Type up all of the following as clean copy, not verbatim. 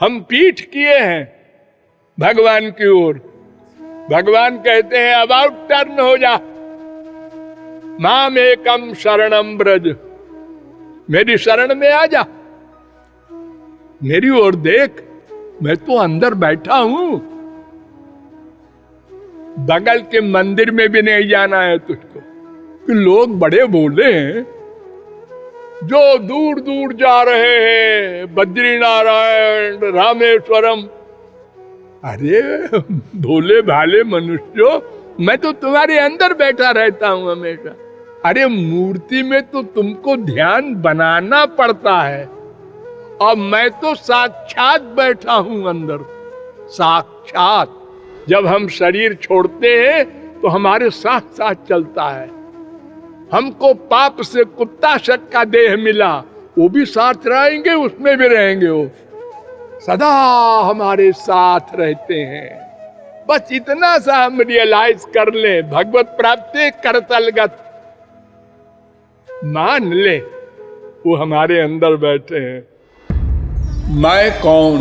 हम पीठ किए हैं भगवान की ओर। भगवान कहते हैं अबाउट टर्न हो जा, माम एकम शरणम ब्रज, मेरी शरण में आ जा, मेरी ओर देख, मैं तो अंदर बैठा हूं। बगल के मंदिर में भी नहीं जाना है तुझको, कि लोग बड़े बोले हैं जो दूर दूर जा रहे हैं, बद्रीनारायण, रामेश्वरम। अरे भोले भाले मनुष्यों, मैं तो तुम्हारे अंदर बैठा रहता हूं हमेशा। अरे मूर्ति में तो तुमको ध्यान बनाना पड़ता है, और मैं तो साक्षात बैठा हूं अंदर, साक्षात। जब हम शरीर छोड़ते हैं तो हमारे साथ साथ चलता है। हमको पाप से कुत्ता शक का देह मिला, वो भी साथ रहेंगे, उसमें भी रहेंगे, वो सदा हमारे साथ रहते हैं। बस इतना सा हम रियलाइज कर ले, भगवत प्राप्ति करतलगत मान ले, वो हमारे अंदर बैठे हैं। मैं कौन,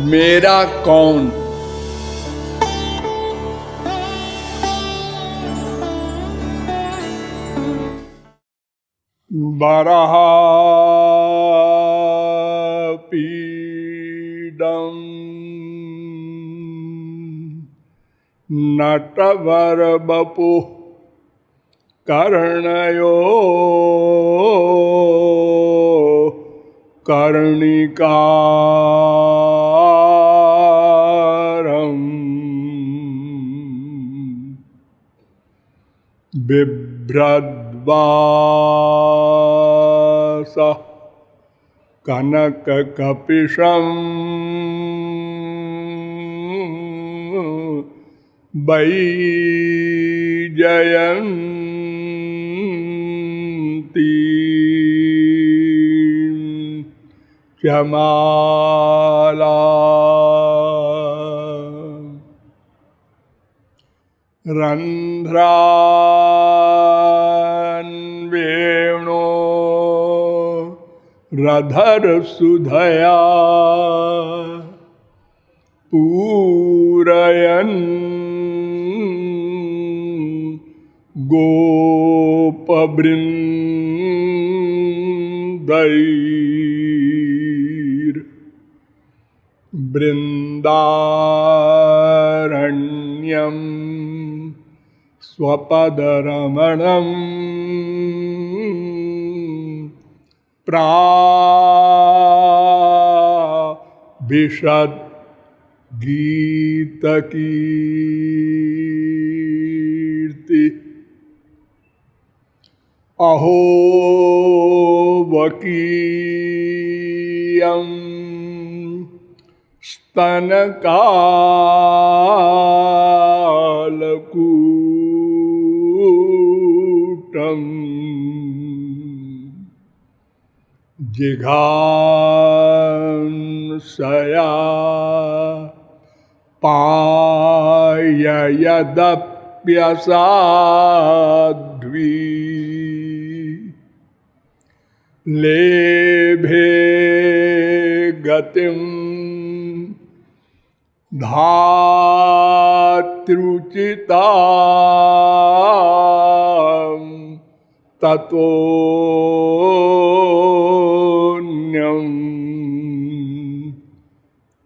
मेरा कौन। बरहा पीडम नटवर बपु कर्णयो कर्णिकारं बिभ्रद्वास कनककपिशं वैजयन्ती श्यामला रंध्रान वेणु रधर सुधया पूरयन् गोपवृन्दैर् बृन्दारण्यं स्वपदरमणं प्राविशद् गीतकीर्ति। अहो वकीयं स्तनकालकूटं जिघांसया पाययदप्यसाध्वी लेभे गतिं धातृचितां ततोऽन्यं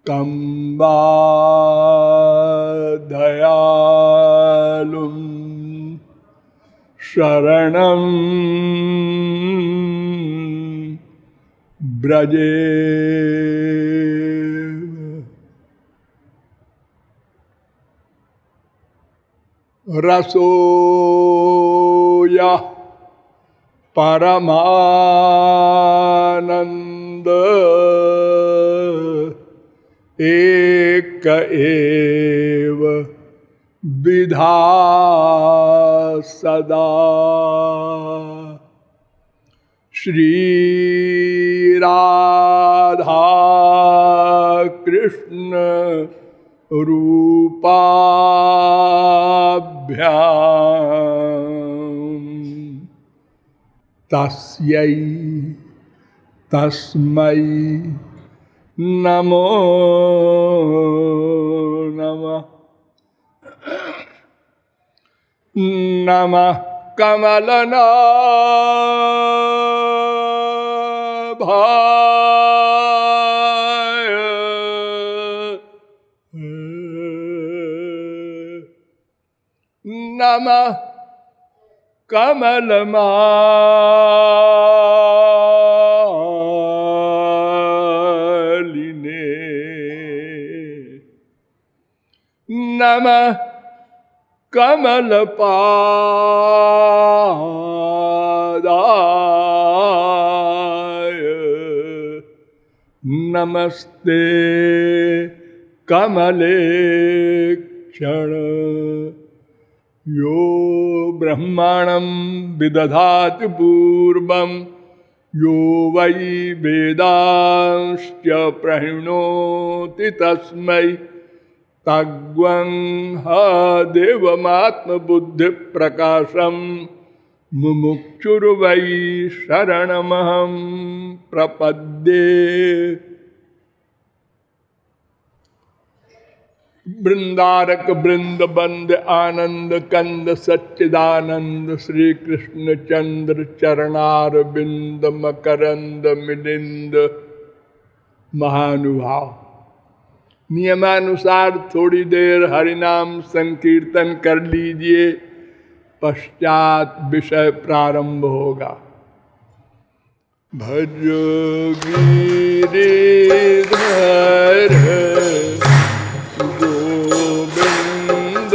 कम्बा दयालुं शरणं ब्रजे। रसोया परमानंद एक एव विधा सदा। श्री राधा कृष्ण रूपाभ्याम तस्यै तस्मै नमो नमः। नमः कमलनाभाय। नमः कमलमालिने। नमः कमलपादाय। नमस्ते कमलेक्षण। यो ब्रह्माणं विदधाति पूर्वं यो वै वेदांश्च प्रणोति तस्मै तग्वं ह देवमात्मबुद्धिप्रकाशं मुमुक्षुर्वै शरणमहं प्रपद्ये। वृंदारक वृंद बंद आनंद कंद सच्चिदानंद श्री कृष्ण चंद्र चरणार बिंद मकरंद मिलिंद महानुभाव। नियमानुसार थोड़ी देर हरिनाम संकीर्तन कर लीजिए, पश्चात विषय प्रारंभ होगा। भजो गिरिधर गोविंद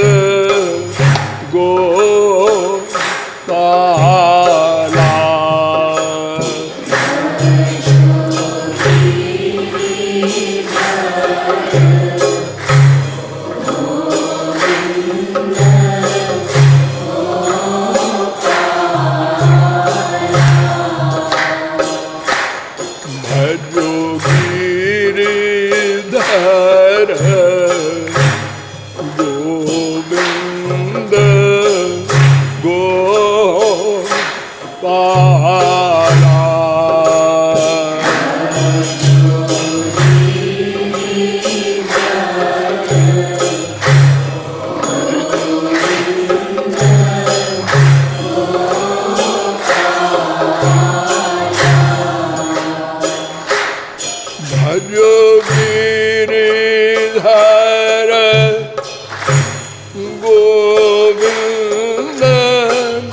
गोपाला। भजो गिरिधर गोविंद गोपाला। भजो गिरिधर गोविंद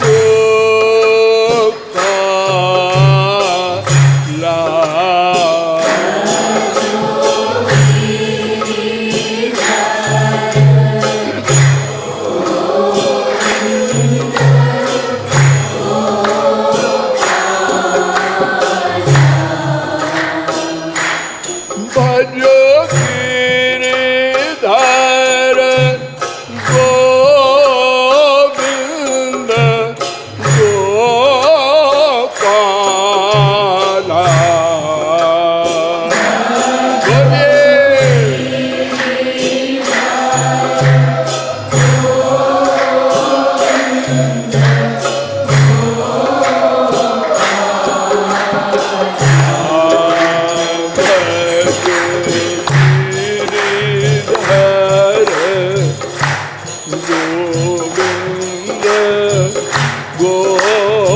गोपाला। भजो गिरिधर गोविंद गोपाला।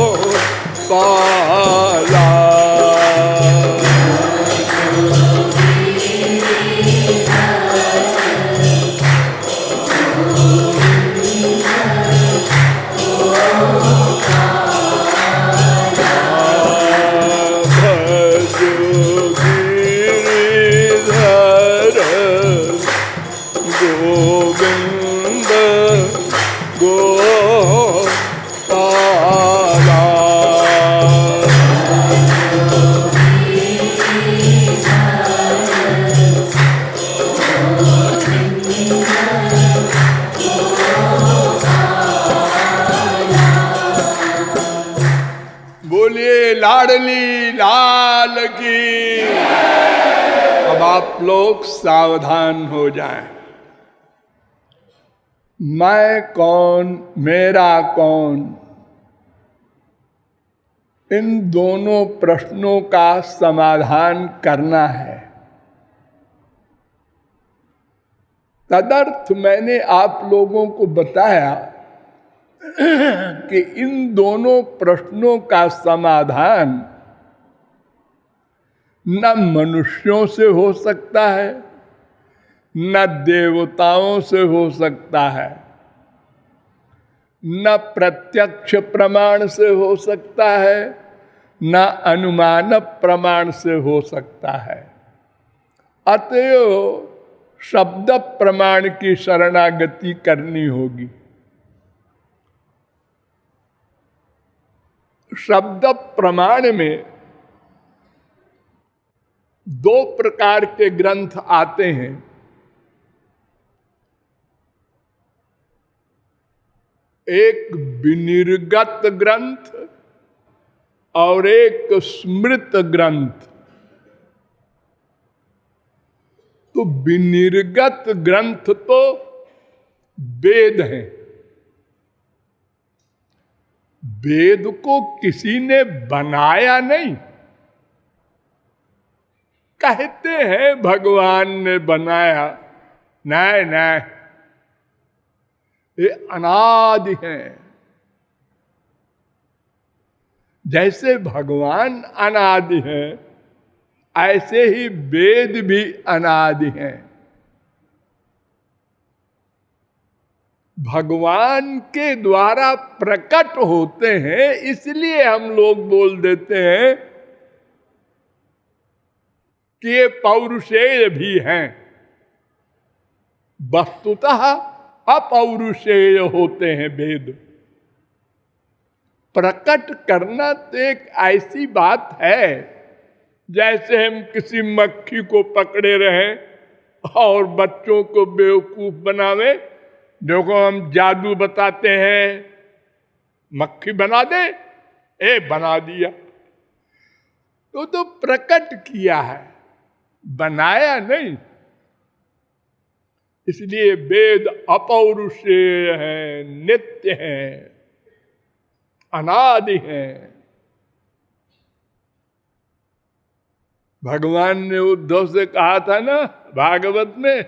गोविंद गोपाला। बोलिए लाडली लाल की। अब आप लोग सावधान हो जाएं। मैं कौन, मेरा कौन, इन दोनों प्रश्नों का समाधान करना है। तदर्थ मैंने आप लोगों को बताया कि इन दोनों प्रश्नों का समाधान न मनुष्यों से हो सकता है, न देवताओं से हो सकता है, न प्रत्यक्ष प्रमाण से हो सकता है, न अनुमान प्रमाण से हो सकता है। अतएव शब्द प्रमाण की शरणागति करनी होगी। शब्द प्रमाण में दो प्रकार के ग्रंथ आते हैं। एक विनिर्गत ग्रंथ और एक स्मृत ग्रंथ। तो विनिर्गत ग्रंथ तो वेद है। वेद को किसी ने बनाया नहीं। कहते हैं भगवान ने बनाया, नहीं नहीं, ये अनादि है। जैसे भगवान अनादि है, ऐसे ही वेद भी अनादि हैं। भगवान के द्वारा प्रकट होते हैं, इसलिए हम लोग बोल देते हैं कि ये पौरुषेय भी हैं। वस्तुतः अपौरुषेय होते हैं वेद। प्रकट करना तो एक ऐसी बात है जैसे हम किसी मक्खी को पकड़े रहें और बच्चों को बेवकूफ बनावे। देखो हम जादू बताते हैं, मक्खी बना दे, बना दिया। तो प्रकट किया है, बनाया नहीं। इसलिए वेद अपौरुषेय है, नित्य है, अनादि है। भगवान ने उद्धव से कहा था ना भागवत में,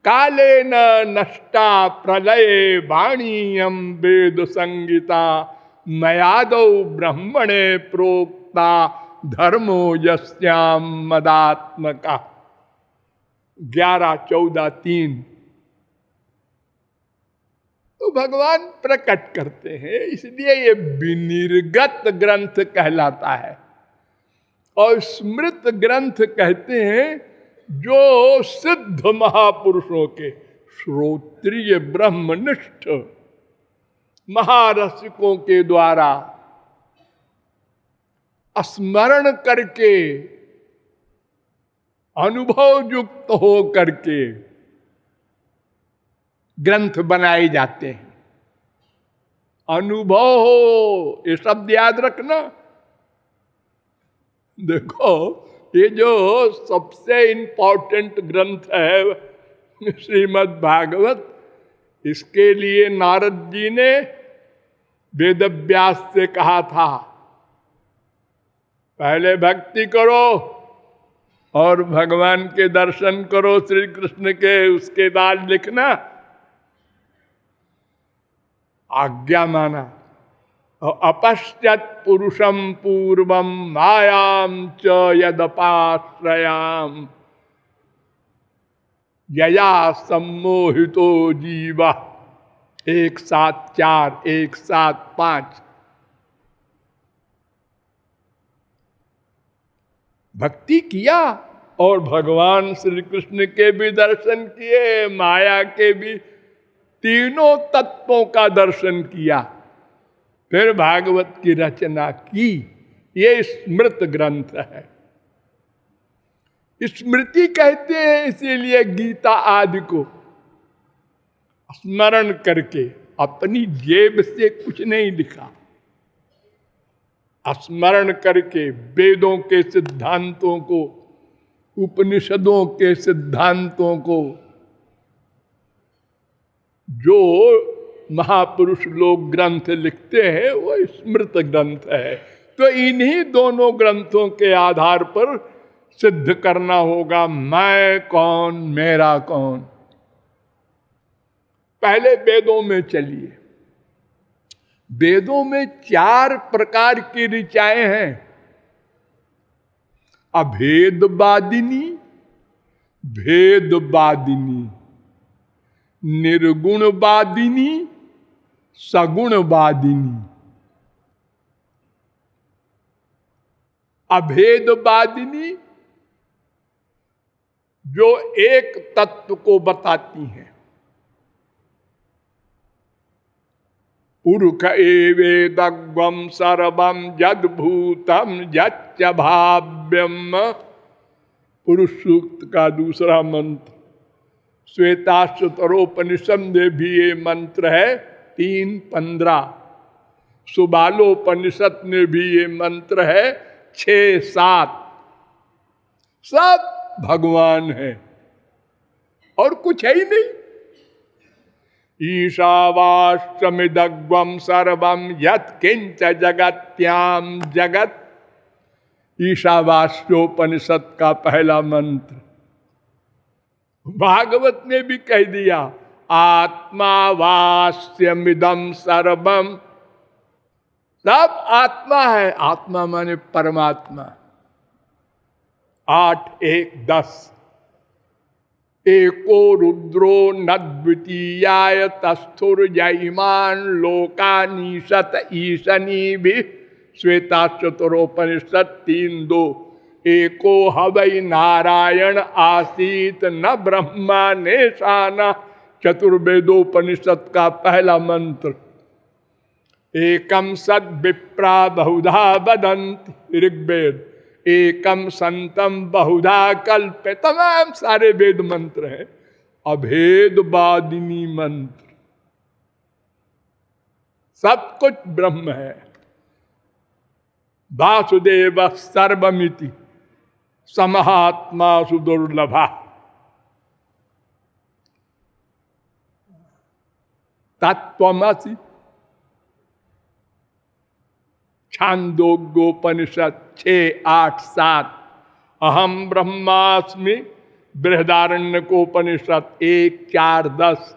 काले न नष्टा प्रलये वाणीयम वेद संगीता मयादौ ब्रह्मणे प्रोक्ता धर्मो यस्याम मदात्मका। 11-14-3। तो भगवान प्रकट करते हैं, इसलिए ये विनिर्गत ग्रंथ कहलाता है। और स्मृत ग्रंथ कहते हैं जो सिद्ध महापुरुषों के, श्रोत्रिय ब्रह्मनिष्ठ महारसिकों के द्वारा स्मरण करके, अनुभव युक्त हो करके ग्रंथ बनाए जाते हैं। अनुभव हो, ये शब्द याद रखना। देखो, ये जो सबसे इंपॉर्टेंट ग्रंथ है श्रीमद् भागवत, इसके लिए नारद जी ने वेदव्यास से कहा था, पहले भक्ति करो और भगवान के दर्शन करो श्री कृष्ण के, उसके बाद लिखना। आज्ञा माना। अपश्यत पुरुषम पूर्वम मायाम च यदपाश्रयाम यया सम्मोहितो जीवा। 1-7-4, 1-7-5। भक्ति किया और भगवान श्री कृष्ण के भी दर्शन किए, माया के भी, तीनों तत्वों का दर्शन किया, फिर भागवत की रचना की। ये स्मृत ग्रंथ है। स्मृति कहते हैं इसीलिए गीता आदि को स्मरण करके, अपनी जेब से कुछ नहीं लिखा, स्मरण करके वेदों के सिद्धांतों को, उपनिषदों के सिद्धांतों को, जो महापुरुष लोग ग्रंथ लिखते हैं वो स्मृत ग्रंथ है। तो इन्हीं दोनों ग्रंथों के आधार पर सिद्ध करना होगा मैं कौन, मेरा कौन। पहले वेदों में चलिए। वेदों में 4 प्रकार की ऋचाएं हैं। अभेदवादिनी, भेदवादिनी, निर्गुणवादिनी, सगुणवादिनी। अभेदवादिनी जो एक तत्व को बताती हैं। पुरुष एवेदग्वम सर्वम यद्भूतम यच्च भाव्यम। पुरुष सूक्त का दूसरा मंत्र। श्वेताश्वतरोपनिषद में भी ये मंत्र है 3:15। सुबालोपनिषद में भी ये मंत्र है 6-7। सब भगवान है और कुछ है ही नहीं। ईशावास्यमिदग्वम सर्वम यत्किंच जगत्याम जगत। ईशावास्योपनिषद का पहला मंत्र। भागवत ने भी कह दिया आत्मा वास्यमिदम सर्वम। सब आत्मा है। आत्मा माने परमात्मा। 8:1-10। एको रुद्रो न द्वितीयाय तस्थुर्यइमान लोकानीशत ईशनी भी। श्वेताश्वतरोपनिषद 3:2। एको हवै नारायण आसीत न ब्रह्मा नेशाना। चतुर्वेदोपनिषद का पहला मंत्र। एकम सद विप्रा बहुधा वदन्ति। ऋग्वेद। एकम संतम बहुधा कल्प। तमाम सारे वेद मंत्र हैं। अभेदवादिनी मंत्र। सब कुछ ब्रह्म है। वासुदेव सर्वमिति समहात्मा सुदुर्लभा। तत्त्वमसि। छांदोग्योपनिषद 6-8-7। अहम ब्रह्मास्मि। बृहदारण्यकोपनिषद 1-4-10।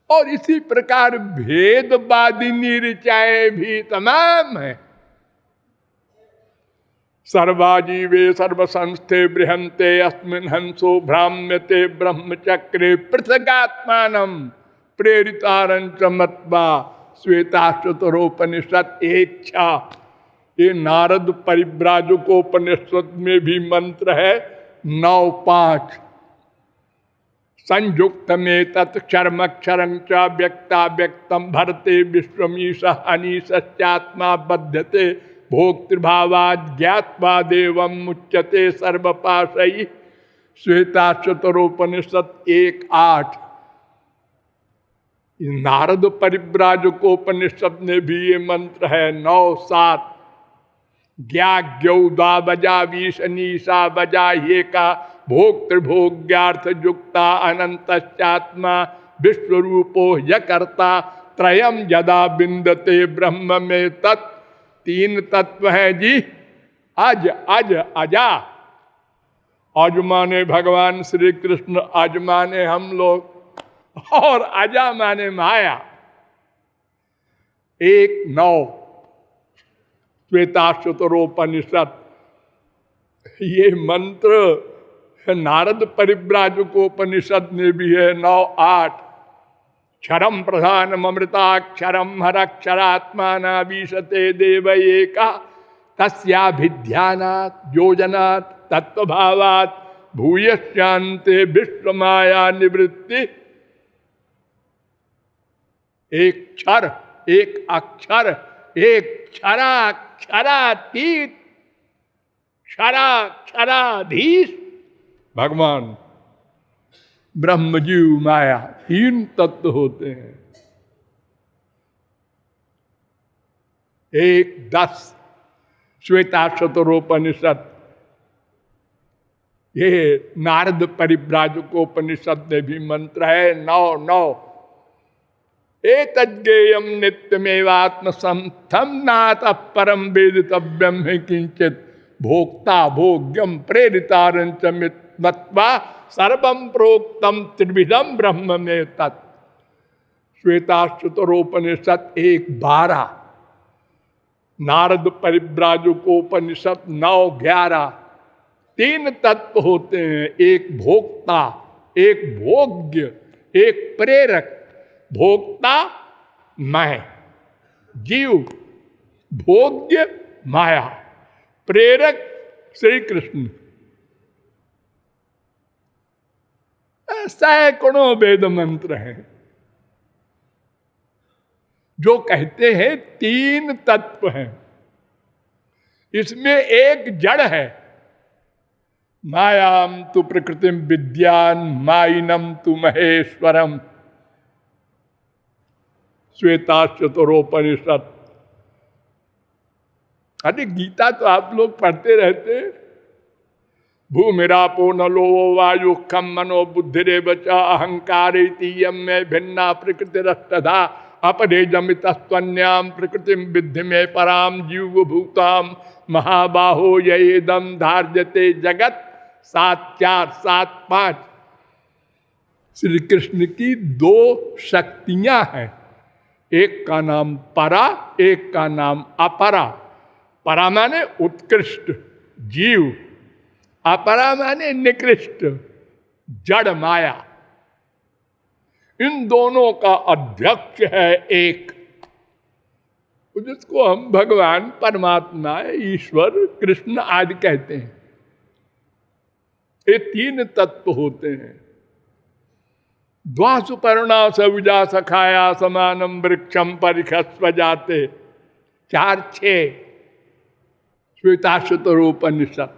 और इसी प्रकार भेदवादिनी ऋचाएं भी तमाम है। सर्वाजीवे सर्वसंस्थे बृहंते अस्मिन् हंसो भ्राम्यते ब्रह्मचक्रे पृथगात्मानं प्रेरितारंच मत्वा। श्वेताश्वतरोपनिषद 1:6। ये नारद परिव्राजकोपनिषद में भी मंत्र है 9:5। संयुक्त में तत्क्षरमक्षरं च व्यक्ता व्यक्तम भरते विश्वमीश अनीश्चात्मा बध्यते भोक्तृभावात् ज्ञात्वा देवं मुच्यते सर्वपाशै। श्वेताश्वतरोपनिषद 1:8। नारद परिव्राजकोपनिषद में भी ये मंत्र है 9:7। ज्ञाग्यौदा बजा विशनीषा बजा ये का भोक्तृभोग्यार्थ युक्ता अनंतश्चात्मा विश्वरूपो यकर्ता त्रयम यदा बिंदते ब्रह्म में तत्। 3 तत्व है जी। अज अज अजा। अज माने भगवान श्री कृष्ण, अज माने हम लोग, और अजा माने माया। 1:9 श्वेताश्वतरोपनिषद। ये मंत्र नारद परिव्राजकोपनिषद में भी है 9:8। क्षरम प्रधानम अमृताक्षरम हरक्षरात्माना विशते देव एका तस्याभिध्यानात् योजनात् तत्वभावात् भूयश्चान्ते विश्वमाया निवृत्ति। एक क्षर, एक अक्षर, एक क्षराक्षरातीत, क्षराक्षराधीश भगवान। ब्रह्म जीव माया 3 तत्व होते हैं। 1:10 श्वेताश्वतरोपनिषद। ये नारद परिव्राजकोपनिषद में भी मंत्र है 9:9। एतज्ञेयं नित्यमेवात्मसंस्थं नातः परम वेदितव्यं हि किंचित भोक्ता भोग्यम प्रेरितारंच मत्वा सर्वम प्रोक्तम त्रिविधम ब्रह्म में तत्। श्वेताश्वतरोपनिषद 1:12, नारद परिव्राजकोपनिषद 9:11। 3 तत्व होते हैं, एक भोक्ता, एक भोग्य, एक प्रेरक। भोक्ता मैं, जीव, भोग्य माया, प्रेरक श्री कृष्ण। सैकड़ों वेद मंत्र हैं जो कहते हैं 3 तत्व हैं। इसमें एक जड़ है, मायाम तु प्रकृतिम विद्यान माइनम तु महेश्वरम। श्वेताश्वतरोपनिषद। अरे गीता तो आप लोग पढ़ते रहते। भूमिरापो नलो वायु खम मनो बुद्धिरेव च अहंकार इतीयम में भिन्ना प्रकृतिरस्तधा अपरेजमितस्त्वन्याम प्रकृतिम विद्धि में पराम जीव भूताम महाबाहो येदम धार्यते जगत। 7:4, 7:5। श्री कृष्ण की 2 शक्तियां हैं, एक का नाम परा, एक का नाम अपरा। परा माने उत्कृष्ट जीव, अपरा माने निकृष्ट जड़ माया। इन दोनों का अध्यक्ष है एक, जिसको हम भगवान, परमात्मा, ईश्वर, कृष्ण आदि कहते हैं। ये 3 तत्व होते हैं। द्वासुपर्णा सविजा सखाया समानम वृक्षम परिखस्व जाते। 4:6 श्वेताश्वतरोपनिषद।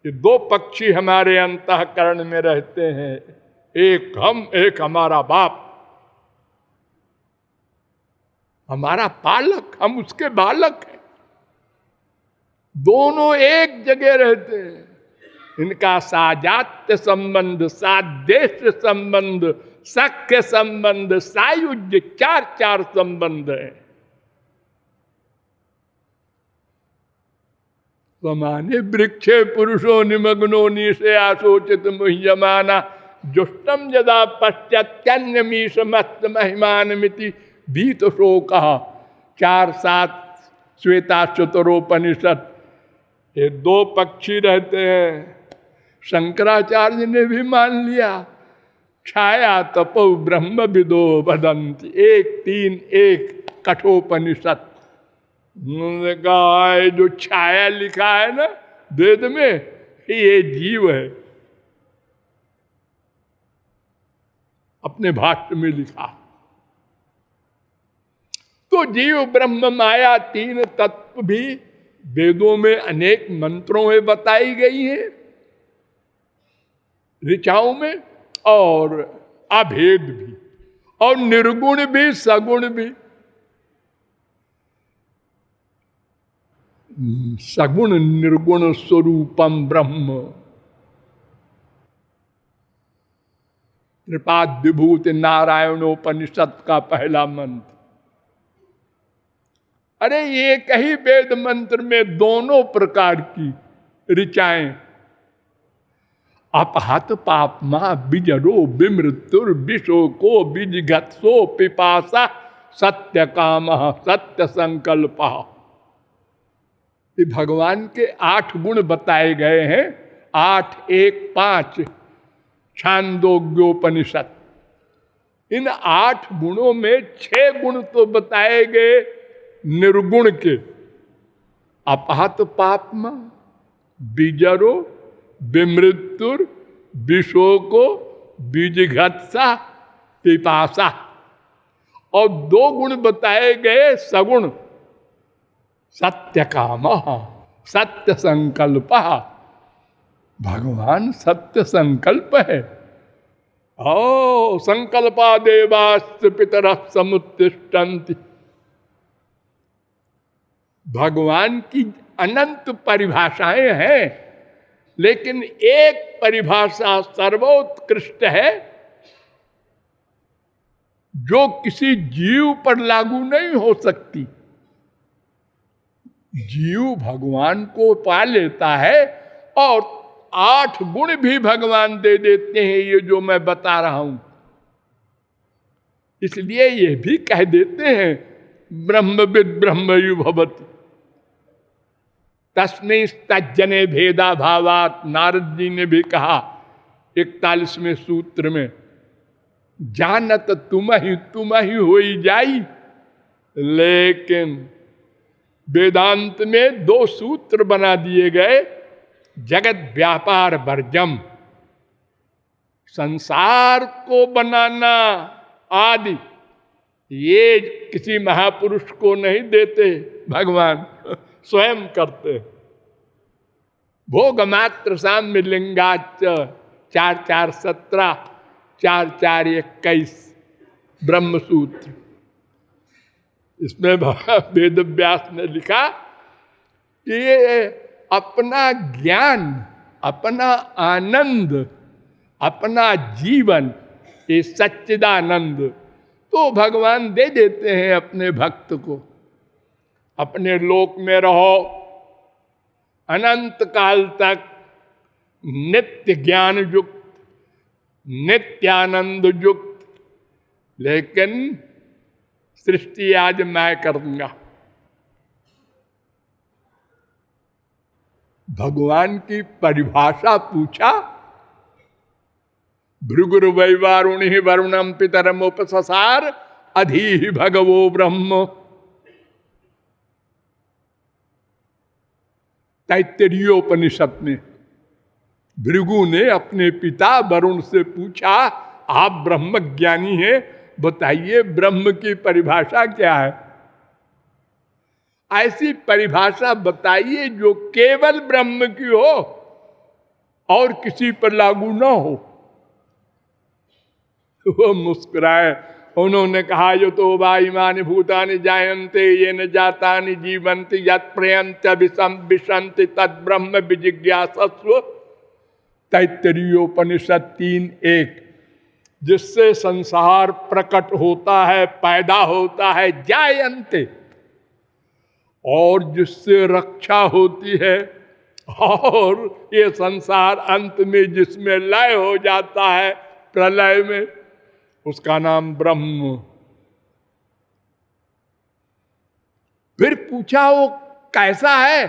ये 2 पक्षी हमारे अंतःकरण में रहते हैं, एक हम, एक हमारा बाप, हमारा पालक, हम उसके बालक हैं। दोनों एक जगह रहते हैं। इनका साजात्य संबंध, सादेश संबंध, सख्य संबंध, सायुज्य, 4 संबंध है। समाने वृक्षे पुरुषो निमग्नो निशे आशोचित मुह्यमाना जुष्टम यदा पश्चात्यन्यमीश मस्त महिमान मिति भीत शोक। 4:7 श्वेताश्वतरोपनिषद। ये 2 पक्षी रहते हैं। शंकराचार्य ने भी मान लिया। छाया तपो ब्रह्म विदो वदंति। 1:3:1 कठोपनिषद। उन्होंने कहा है जो छाया लिखा है ना वेद में, ये जीव है। अपने भाष्य में लिखा। तो जीव ब्रह्म माया 3 तत्व भी वेदों में अनेक मंत्रों में बताई गई है, ऋचाओं में, और अभेद भी, और निर्गुण भी, सगुण भी। सगुण निर्गुण स्वरूपम ब्रह्म। त्रिपाद्विभूति नारायणोपनिषद का पहला मंत्र। अरे ये कही वेद मंत्र में दोनों प्रकार की ऋचाएं, अपहत पापमा बिजरो विमृत्युर विशोको विजिघत्सो पिपासा सत्य काम सत्य संकल्प। ये भगवान के 8 गुण बताए गए हैं। 8:1-5 छांदोग्योपनिषद। इन 8 गुणों में 6 गुण तो बताए गए निर्गुण के। अपहत पापमा, बिजरो, विमृत्युर, विशोको, विजिघत्सा, पिपासा। और 2 गुण बताए गए सगुण, सत्य काम सत्य संकल्प। भगवान सत्य संकल्प है। ओ संकल्पा देवास्त्र पितरः समुत्तिष्ठन्ति। भगवान की अनंत परिभाषाएं हैं, लेकिन एक परिभाषा सर्वोत्कृष्ट है जो किसी जीव पर लागू नहीं हो सकती। जीव भगवान को पा लेता है और 8 गुण भी भगवान दे देते हैं, ये जो मैं बता रहा हूं। इसलिए ये भी कह देते हैं ब्रह्मविद ब्रह्मयु भवति, तस्मै तज्जने भेदा भावात। नारद जी ने भी कहा 41वें सूत्र में, जानत तुम ही होई जाई। लेकिन वेदांत में 2 सूत्र बना दिए गए, जगत व्यापार वर्जम, संसार को बनाना आदि, ये किसी महापुरुष को नहीं देते, भगवान स्वयं करते। भोग मात्र साम्य लिंगाच 4-4-17, 4-4-21 ब्रह्म सूत्र। इसमें वेद व्यास ने लिखा कि ये अपना ज्ञान, अपना आनंद, अपना जीवन, ये सच्चिदानंद तो भगवान दे देते हैं अपने भक्त को। अपने लोक में रहो, अनंत काल तक नित्य ज्ञान युक्त, नित्यानंद युक्त, लेकिन सृष्टि आज मैं कर दूंगा। भगवान की परिभाषा पूछा, भृगुर्वैवारुणि वरुणम पितरम उपससार अधीहि भगवो ब्रह्म। तैत्तरीयोपनिषद में भृगु ने अपने पिता वरुण से पूछा, आप ब्रह्म ज्ञानी हैं, बताइए ब्रह्म की परिभाषा क्या है? ऐसी परिभाषा बताइए जो केवल ब्रह्म की हो और किसी पर लागू न हो। वो मुस्कुराए, उन्होंने कहा, यो तो वायुमानि भूतानि जायन्ते येन जातानि जीवन्ति यत् प्रयन्त्यभिसंविशन्ति तद् ब्रह्म विजिज्ञासस्व। तैत्तरीयोपनिषद 3:1। जिससे संसार प्रकट होता है, पैदा होता है, जायन्ते, और जिससे रक्षा होती है, और ये संसार अंत में जिसमें लय हो जाता है प्रलय में, उसका नाम ब्रह्म। फिर पूछा वो कैसा है?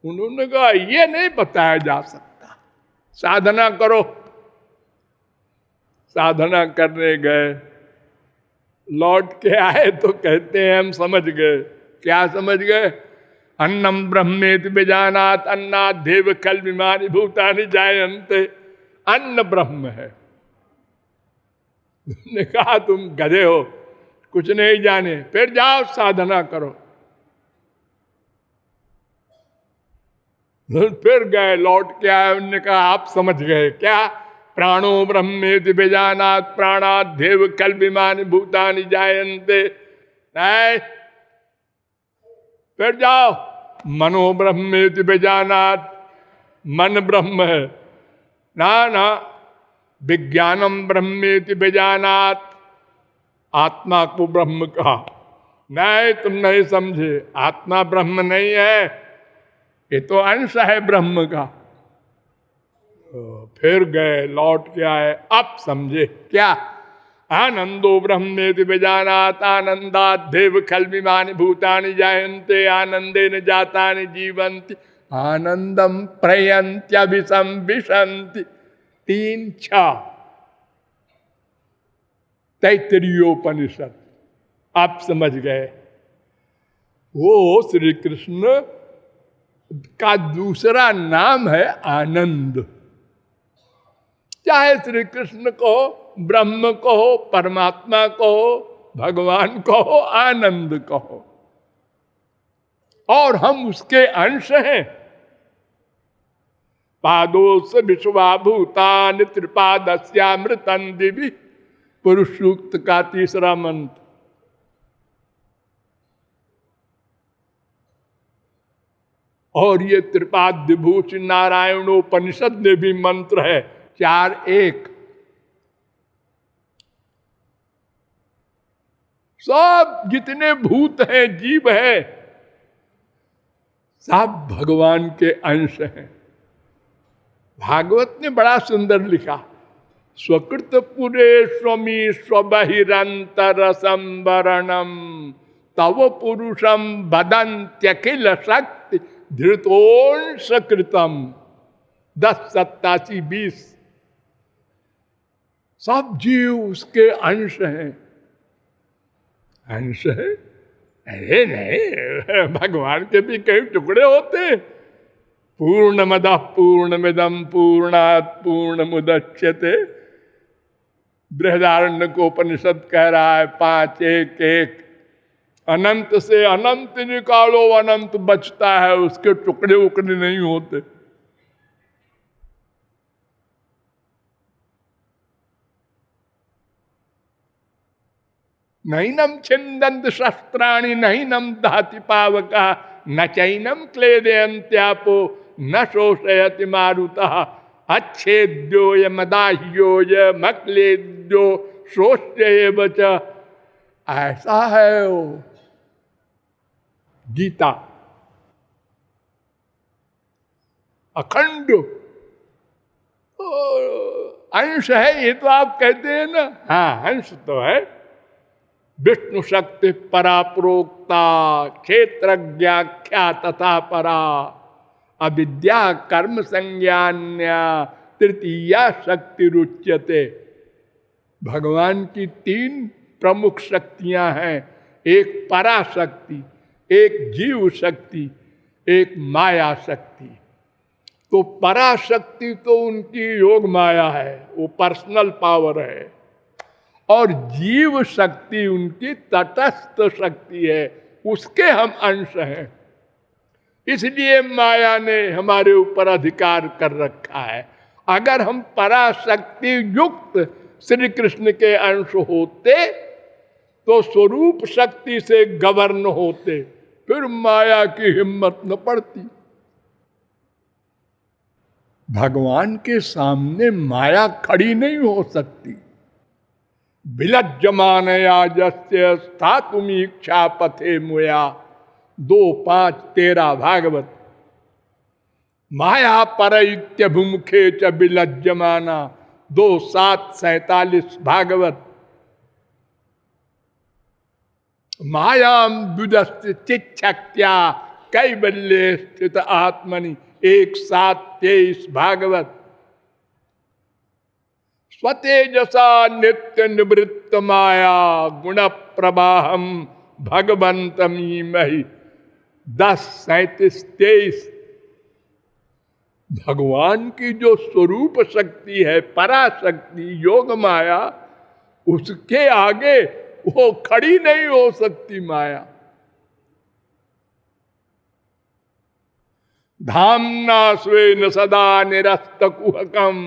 उन्होंने कहा ये नहीं बताया जा सकता, साधना करो। साधना करने गए, लौट के आए तो कहते हैं हम समझ गए। क्या समझ गए? अन्नम ब्रह्मेति विजानात अन्नात् देव कल्विमानि भूतानि जायन्ते। अन्न ब्रह्म है। ने कहा तुम गधे हो, कुछ नहीं जाने, फिर जाओ साधना करो। फिर गए, लौट के आए, उन्होंने कहा आप समझ गए क्या? प्राणो ब्रह्मेति विजानात् प्राणात् देव कल्विमानि भूतानि जायन्ते। नहीं, फिर जाओ मनो ब्रह्मेति विजानात्, मन ब्रह्म है। ना, विज्ञानम ब्रह्मेति विजानात्, आत्मा को ब्रह्म कहा। नहीं, तुम नहीं समझे, आत्मा ब्रह्म नहीं है, ये तो अंश है ब्रह्म का। फिर गए, लौट के आए, अब समझे क्या? आनंदो ब्रह्मेति विजानात् आनंदात् देव कल्विमानि भूतानि जायन्ते आनंदेन जातानि जीवन्ति आनंदम प्रयन्त्यभिसंविशन्ति। 3-6 तैत्तरीयोपनिषद। आप समझ गए, वो श्री कृष्ण का दूसरा नाम है आनंद। चाहे श्री कृष्ण कहो, ब्रह्म कहो, परमात्मा कहो, भगवान कहो, आनंद कहो, और हम उसके अंश हैं। पादोस विश्वाभूतानि त्रिपादस्यामृतं दिवि, पुरुष सूक्त का 3रा मंत्र। और ये त्रिपाद विभूषण नारायणोपनिषद में भी मंत्र है 4:1। सब जितने भूत हैं, जीव है, सब भगवान के अंश हैं। भागवत ने बड़ा सुंदर लिखा, स्वकृत पुरे स्वमी स्वबहिरंतर संवरणम तव पुरुषम बदंत्यखिल शक्ति धृतोंश कृतम। 10:87-20। सब जीव उसके अंश हैं। अंश है? अरे नहीं, भगवान के भी कई टुकड़े होते। पूर्णमदः पूर्णमिदं पूर्णात् पूर्णमुदच्यते। बृहदारण्यकोपनिषद कह रहा है 5:1:1। अनंत से अनंत निकालो, अनंत बचता है, उसके टुकड़े उकड़े नहीं होते। नैनम छिंदंत शस्त्राणि नैनम दहति पावका न चैनम क्लेदयन्त्यापो न शोषयति मारुतः अच्छेद्योय मदाह्योय मक्लेद्यो शोष्येव च। ऐसा है वो गीता। अखंड अंश है, ये तो आप कहते हैं ना। हाँ, अंश तो है। विष्णु शक्ति परा प्रोक्ता क्षेत्रज्ञाख्या तथा परा अविद्या कर्म संज्ञान्या तृतीया शक्ति रुच्यते। भगवान की 3 प्रमुख शक्तियां हैं, एक पराशक्ति, एक जीव शक्ति, एक माया शक्ति। तो पराशक्ति तो उनकी योग माया है, वो पर्सनल पावर है, और जीव शक्ति उनकी तटस्थ शक्ति है, उसके हम अंश हैं। इसलिए माया ने हमारे ऊपर अधिकार कर रखा है। अगर हम पराशक्ति युक्त श्री कृष्ण के अंश होते तो स्वरूप शक्ति से गवर्न होते, फिर माया की हिम्मत न पड़ती। भगवान के सामने माया खड़ी नहीं हो सकती। विलज्जमानया जस्य स्थातुमीक्षा पथे मुया 2:5-13 भागवत। माया परैत्यभिमुखे च विलज्जमाना 2:7-47 भागवत। मायाम विदस्ति चिच्छक्त्या कैवल्ये स्थित आत्मनि 1:7-23 भागवत। स्वतेजसा नित्य निवृत्त माया गुण प्रवाहम भगवंतमी मही 10:37-23। भगवान की जो स्वरूप शक्ति है, पराशक्ति, योग माया, उसके आगे वो खड़ी नहीं हो सकती माया। धामना स्वेन सदा निरस्त कुहकम।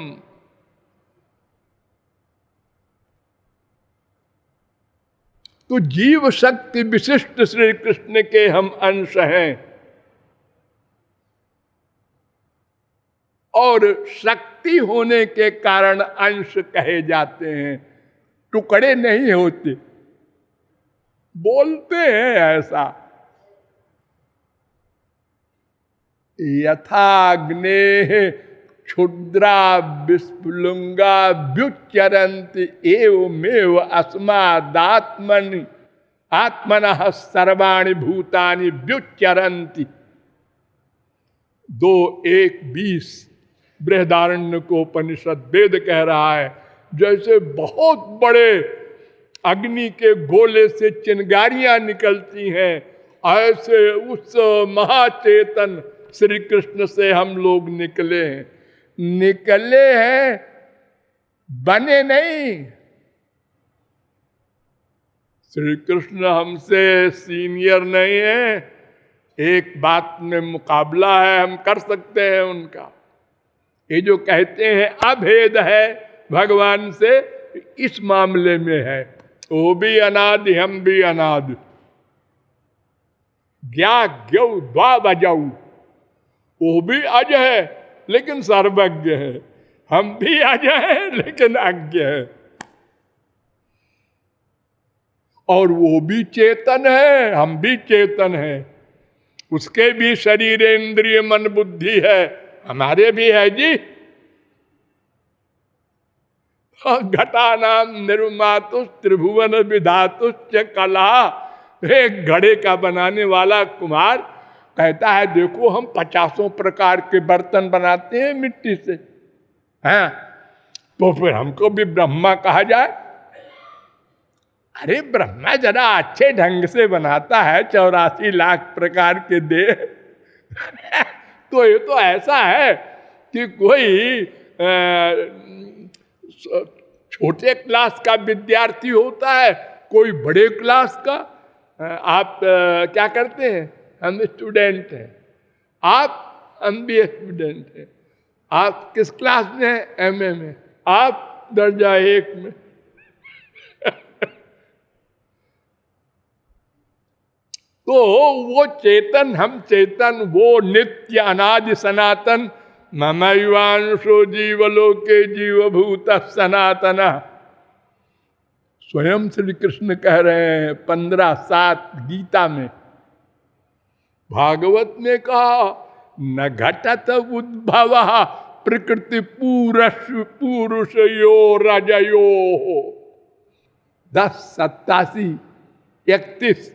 तो जीव शक्ति विशिष्ट श्री कृष्ण के हम अंश हैं, और शक्ति होने के कारण अंश कहे जाते हैं, टुकड़े नहीं होते। बोलते हैं ऐसा, यथाग्ने क्षुद्रा विस्फुलिंगा व्युच्चरन्ति एवमेव अस्मादात्मनि आत्मनः सर्वाणि भूतानि व्युच्चरन्ति। 2:1-20 बृहदारण्यकोपनिषद वेद कह रहा है, जैसे बहुत बड़े अग्नि के गोले से चिंगारियां निकलती हैं, ऐसे उस महाचेतन श्री कृष्ण से हम लोग निकले हैं। निकले हैं, बने नहीं। श्री कृष्ण हमसे सीनियर नहीं है, एक बात में मुकाबला है, हम कर सकते हैं उनका। ये जो कहते हैं अभेद है भगवान से, इस मामले में है। वो भी अनादि, हम भी अनादि। ज्ञा ज्ञौ द्वा बजाऊ, वो भी अज है लेकिन सर्वज्ञ है। हम भी अज हैं लेकिन अज्ञ है। और वो भी चेतन है, हम भी चेतन हैं। उसके भी शरीर इंद्रिय मन बुद्धि है, हमारे भी है जी। घटानाम निर्मातुष त्रिभुवन विधातुश्च कला। एक घड़े का बनाने वाला कुमार कहता है देखो हम 50 प्रकार के बर्तन बनाते हैं मिट्टी से, हैं तो फिर हमको भी ब्रह्मा कहा जाए। अरे ब्रह्मा जरा अच्छे ढंग से बनाता है 84 लाख प्रकार के देह तो ये तो ऐसा है कि कोई छोटे क्लास का विद्यार्थी होता है, कोई बड़े क्लास का। आप क्या करते हैं? हम स्टूडेंट हैं, हम भी स्टूडेंट हैं। आप किस क्लास में हैं? एमए में। आप दर्जा 1 में। तो वो चेतन, हम चेतन, वो नित्य अनादि सनातन ममैवांशो जीवलोके जीवभूत सनातन। स्वयं श्री कृष्ण कह रहे हैं 15:7 गीता में। भागवत में कहा न घटत उद्भव प्रकृति पुरुषयो रजयो। 10, 87, 31।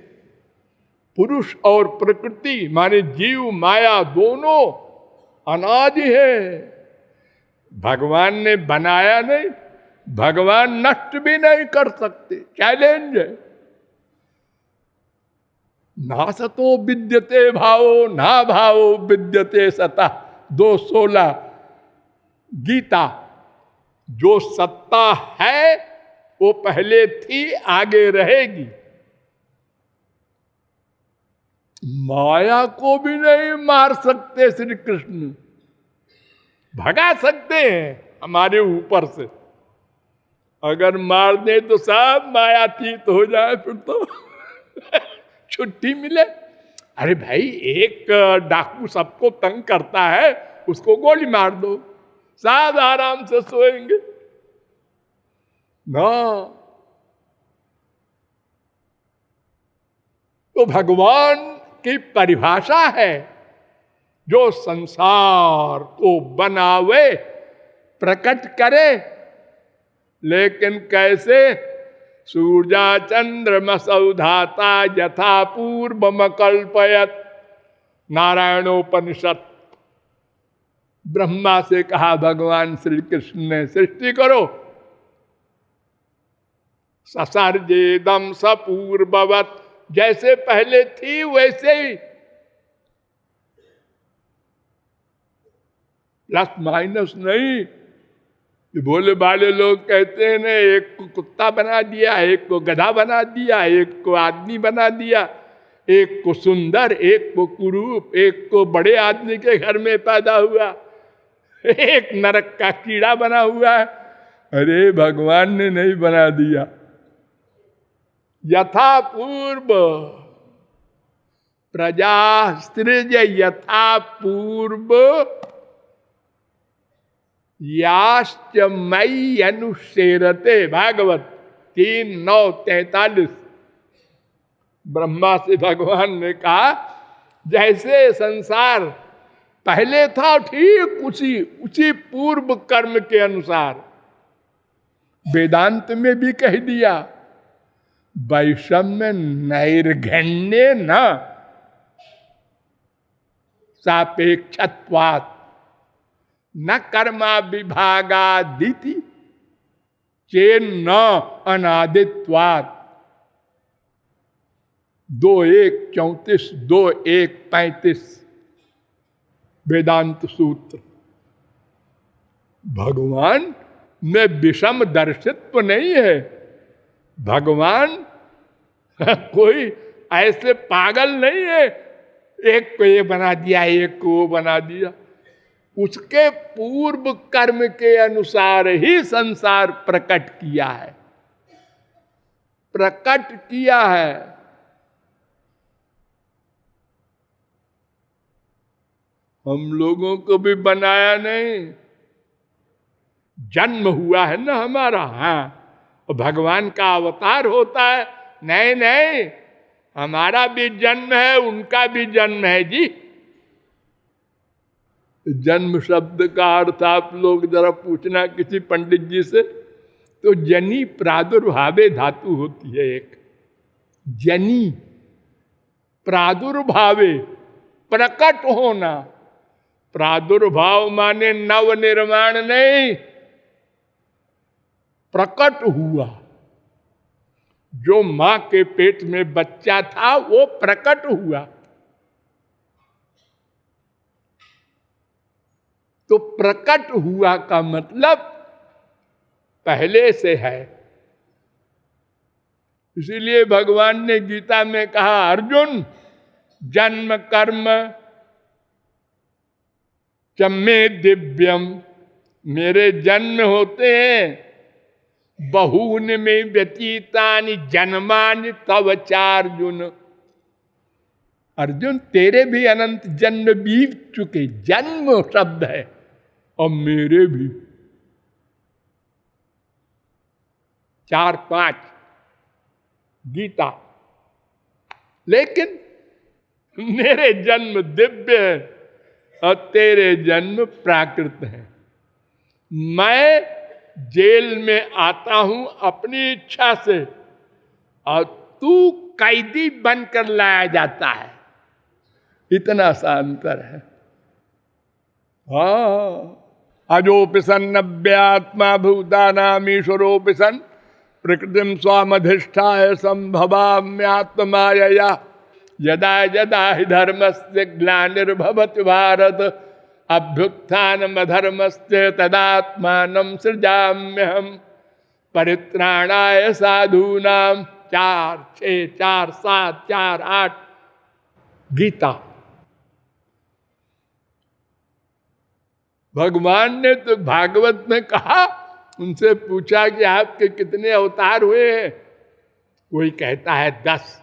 पुरुष और प्रकृति माने जीव माया दोनों अनादि है। भगवान ने बनाया नहीं, भगवान नष्ट भी नहीं कर सकते। चैलेंज है। ना सतो विद्यते भावो ना भावो विद्यते सता। 2:16 गीता। जो सत्ता है वो पहले थी, आगे रहेगी। माया को भी नहीं मार सकते श्री कृष्ण, भगा सकते हैं हमारे ऊपर से। अगर मार दे तो सब मायातीत हो जाए, फिर तो छुट्टी मिले। अरे भाई एक डाकू सबको तंग करता है, उसको गोली मार दो, सब आराम से सोएंगे ना। तो भगवान की परिभाषा है जो संसार को बनावे, प्रकट करे। लेकिन कैसे? सूर्या चंद्रमसौधाता यथा पूर्वमकल्पयत। नारायणोपनिषद। ब्रह्मा से कहा भगवान श्री कृष्ण ने सृष्टि करो। ससर्जेदम सपूर्ववत, जैसे पहले थी वैसे ही, प्लस माइनस नहीं। भोले भाले लोग कहते हैं ना, एक को कुत्ता बना दिया, एक को गधा बना दिया, एक को आदमी बना दिया, एक को सुंदर, एक को कुरूप, एक को बड़े आदमी के घर में पैदा हुआ, एक नरक का कीड़ा बना हुआ है। अरे भगवान ने नहीं बना दिया। यथा पूर्व प्रजा सृज यथा पूर्व याश्च मयि अनुसेरते। भागवत 3:9-43। ब्रह्मा से भगवान ने कहा जैसे संसार पहले था ठीक उसी पूर्व कर्म के अनुसार। वेदांत में भी कह दिया वैषम्य नैर्घण्ये न सापेक्षत्वात् न कर्मा विभागादिति चेन्न अनादित्वात्। 2:1-34, 2:1-35 वेदांत सूत्र। भगवान में विषम दर्शित्व नहीं है। भगवान कोई ऐसे पागल नहीं है, एक को ये बना दिया, एक को वो बना दिया। उसके पूर्व कर्म के अनुसार ही संसार प्रकट किया है, प्रकट किया है। हम लोगों को भी बनाया नहीं, जन्म हुआ है ना हमारा। हाँ, भगवान का अवतार होता है। नहीं नहीं, हमारा भी जन्म है, उनका भी जन्म है जी। जन्म शब्द का अर्थ आप लोग जरा पूछना किसी पंडित जी से। तो जनी प्रादुर्भावे धातु होती है एक। जनी प्रादुर्भावे, प्रकट होना। प्रादुर्भाव माने नव निर्माण नहीं, प्रकट हुआ। जो मां के पेट में बच्चा था वो प्रकट हुआ। तो प्रकट हुआ का मतलब पहले से है। इसीलिए भगवान ने गीता में कहा, अर्जुन जन्म कर्म चम्मे दिव्यम, मेरे जन्म होते हैं बहून में व्यतीतानि जन्मानि तव चार्जुन। अर्जुन तेरे भी अनंत जन्म बीत चुके, जन्म शब्द है, और मेरे भी 4-5 गीता। लेकिन मेरे जन्म दिव्य है और तेरे जन्म प्राकृत है। मैं जेल में आता हूं अपनी इच्छा से और तू कैदी बनकर लाया जाता है, इतना सा अंतर है। अजोपि सन्नव्यात्मा भूतानामीश्वरोपि सन् प्रकृतिम स्वामधिष्ठाय संभवाम्यात्मायया यदा यदा हि धर्मस्य ग्लानिर्भवति भारत अभ्युत्थानमधर्मस्य तदात्मानं सृजाम्यहम् परित्राणाय साधूनां। 4, 6, 4, 7, 4, 8 गीता। भगवान ने तो भागवत में कहा, उनसे पूछा कि आपके कितने अवतार हुए हैं? कोई कहता है 10।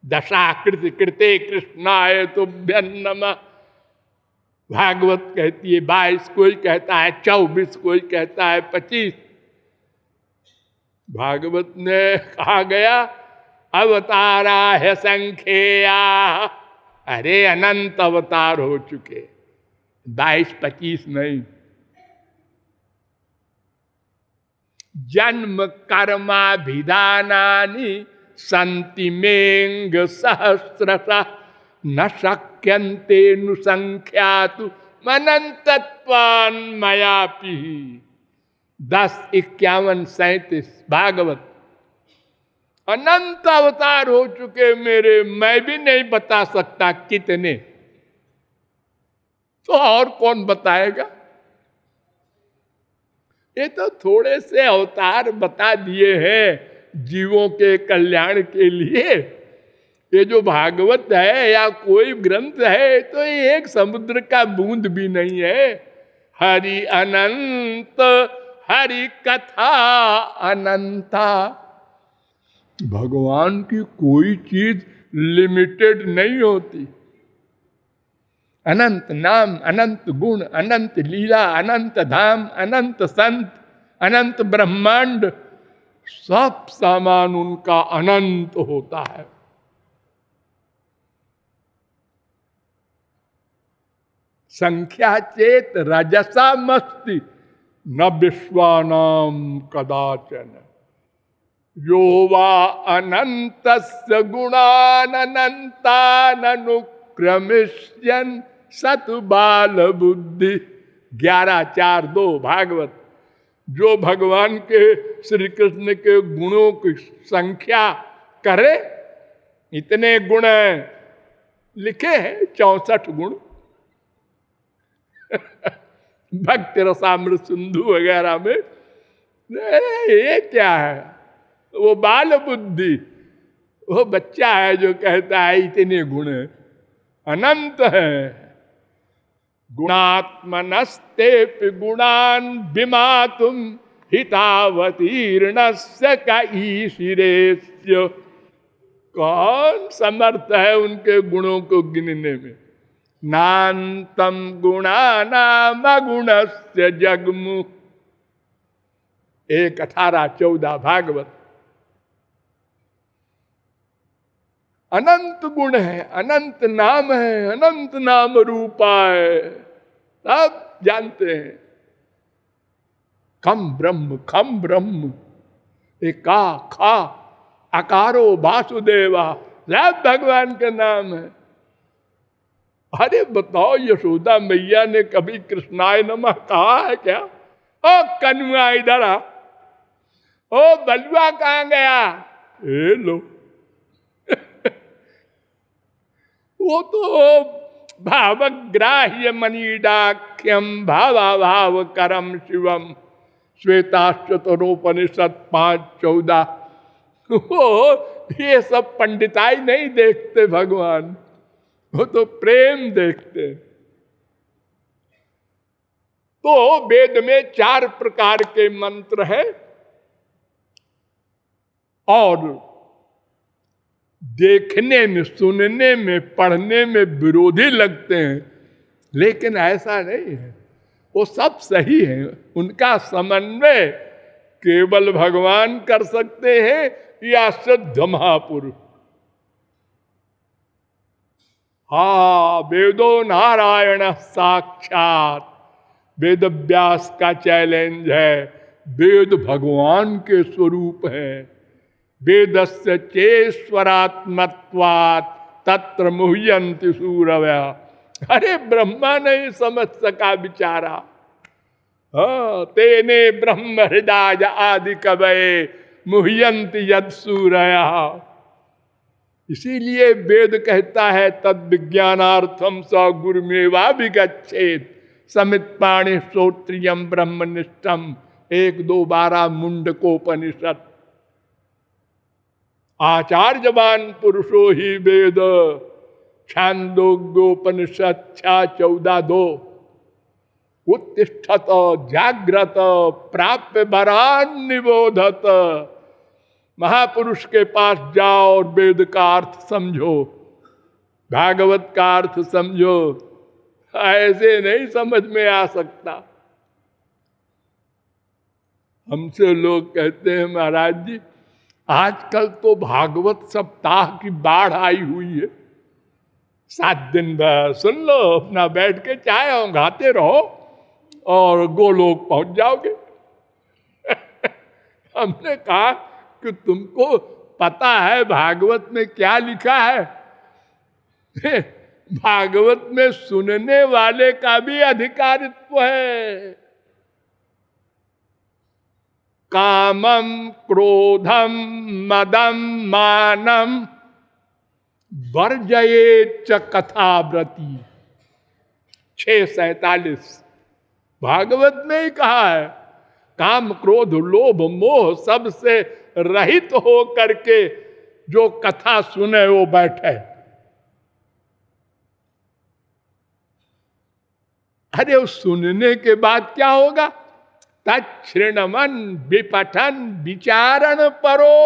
दशाकृति कृते कृष्णाय तुभ्यं नमः। भागवत कहती है 22, कोई कहता है 24, कोई कहता है 25। भागवत ने कहा गया अवतारा है संख्या, अरे अनंत अवतार हो चुके, 22-25 नहीं। जन्म कर्माभिधानानि सन्ति मेंग सहस्रशः न शक्यन्ते नुसंख्यातु अनंतत्वान् मयापि। 10, 51, 37 भागवत। अनंत अवतार हो चुके मेरे, मैं भी नहीं बता सकता कितने, तो और कौन बताएगा? ये तो थोड़े से अवतार बता दिए हैं जीवों के कल्याण के लिए। ये जो भागवत है या कोई ग्रंथ है, तो ये एक समुद्र का बूंद भी नहीं है। हरि अनंत, हरि कथा अनंता। भगवान की कोई चीज लिमिटेड नहीं होती। अनंत नाम, अनंत गुण, अनंत लीला, अनंत धाम, अनंत संत, अनंत ब्रह्मांड, सब सामान उनका अनंत होता है। संख्या चेत रजसा मस्ति न विश्वानाम कदाचन। यो वा अनंतस्य गुणान् अनंतान् अनुक्रमिष्यन् सतु बाल बुद्धि। 11:4-2 भागवत। जो भगवान के श्री कृष्ण के गुणों की संख्या करे, इतने गुण लिखे हैं, 64 गुण। भक्ति रसामृत सिंधु वगैरह में। ये क्या है? वो बाल बुद्धि, वो बच्चा है जो कहता है इतने गुण है, अनंत है। गुणात्मनस्ते गुणान् विमातुम हितावतीर्णस्य कैशिरेस्य। कौन समर्थ है उनके गुणों को गिनने में? नान्तम गुणानाम गुणस्य जगमु। 1:18-14 भागवत। अनंत गुण है, अनंत नाम है, अनंत नाम रूपा है, सब जानते हैं। खम ब्रह्म, एका खा अकारो वासुदेवा, सब भगवान का नाम है। अरे बताओ, यशोदा मैया ने कभी कृष्णाय नमः कहा है क्या? ओ कनुआ इधर आ, ओ बलुआ कहाँ गया? ए लो वो तो भावग्राह्य मनीडाख्यम भावा भाव करम शिवम, श्वेताश्चतरोपनिषद 5:14। ये सब पंडिताई नहीं देखते भगवान, वो तो प्रेम देखते। तो वेद में 4 प्रकार के मंत्र हैं और देखने में, सुनने में, पढ़ने में विरोधी लगते हैं, लेकिन ऐसा नहीं है, वो सब सही है। उनका समन्वय केवल भगवान कर सकते हैं या सिद्ध महापुरुष। वेदो नारायण साक्षात, वेद व्यास का चैलेंज है। वेद भगवान के स्वरूप है। वेदस्य चेश्वरात्मत्वात् तत्र मुह्यन्ति सूरवः। अरे ब्रह्मा नहीं समझ सका बेचारा, तेने ब्रह्म हृदय आदि कवये मुह्यन्ति यद सूरयः। इसीलिए वेद कहता है तद विज्ञानार्थम स गुरुमेवा विगच्छेत् समित पाणि श्रोत्रियम ब्रह्मनिष्ठम। 1-2-12 मुंडकोपनिषद। आचार्यवान पुरुषो ही वेद, छांदोग्योपनिषद 6:14-2। उत्तिष्ठत जाग्रत प्राप्य वरान निबोधत। महापुरुष के पास जाओ और वेद का अर्थ समझो, भागवत का अर्थ समझो। ऐसे नहीं समझ में आ सकता। हमसे लोग कहते हैं महाराज जी आजकल तो भागवत सप्ताह की बाढ़ आई हुई है, 7 दिन भर सुन लो, अपना बैठ के चाय औंघाते रहो और गोलोक पहुंच जाओगे। हमने कहा कि तुमको पता है भागवत में क्या लिखा है? भागवत में सुनने वाले का भी अधिकारित्व है। कामम क्रोधम मदम मानम वर्जयेच्च कथाव्रती। 6:47 भागवत में ही कहा है, काम क्रोध लोभ मोह सबसे रहित हो करके जो कथा सुने वो बैठे। अरे उस सुनने के बाद क्या होगा? तच्छृणमन विपठन विचारण परो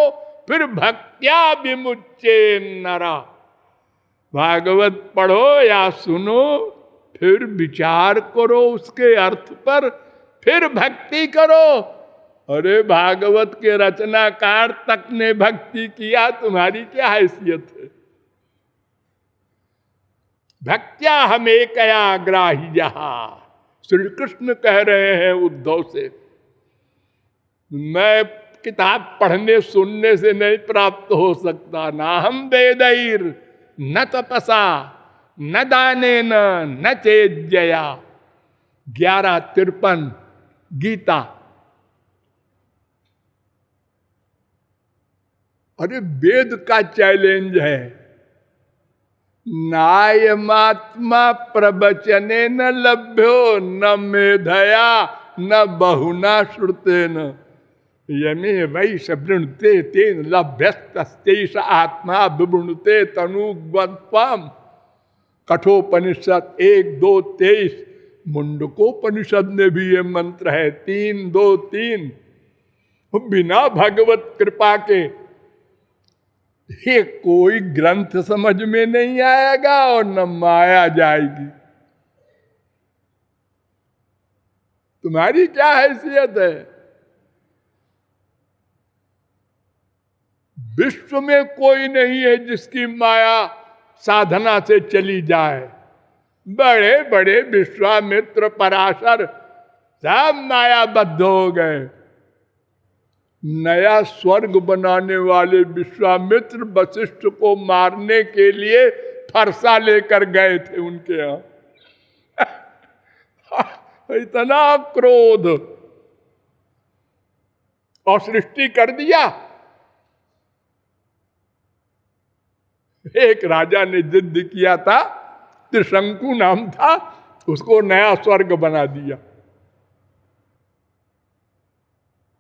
फिर भक्त्या विमुच्चे नरा। भागवत पढ़ो या सुनो, फिर विचार करो उसके अर्थ पर, फिर भक्ति करो। अरे भागवत के रचनाकार तक ने भक्ति किया, तुम्हारी क्या हैसियत है? भक्त्या हमें कया ग्राह्य। श्री कृष्ण कह रहे हैं उद्धव से, मैं किताब पढ़ने सुनने से नहीं प्राप्त हो सकता। ना हम वेदैर न तपसा न दानेन न चेज्जया। 11:53 गीता। अरे वेद का चैलेंज है, नायमात्मा प्रवचने न लभ्यो न मेधया न बहुना श्रुतेन यमे वै शृणुते तेन लभ्यस्तैष आत्मा विवृणुते तनुग्वत्वम्। कठोपनिषद 1-2-23। मुंडकोपनिषद में भी ये मंत्र है 3-2-3। बिना भगवत कृपा के ये कोई ग्रंथ समझ में नहीं आएगा और न माया जाएगी। तुम्हारी क्या हैसियत है? विश्व में कोई नहीं है जिसकी माया साधना से चली जाए। बड़े बड़े विश्वामित्र पराशर सब मायाबद्ध हो गए। नया स्वर्ग बनाने वाले विश्वामित्र वशिष्ठ को मारने के लिए फरसा लेकर गए थे उनके यहां। इतना क्रोध, और सृष्टि कर दिया। एक राजा ने जिद किया था, त्रिशंकु नाम था, उसको नया स्वर्ग बना दिया।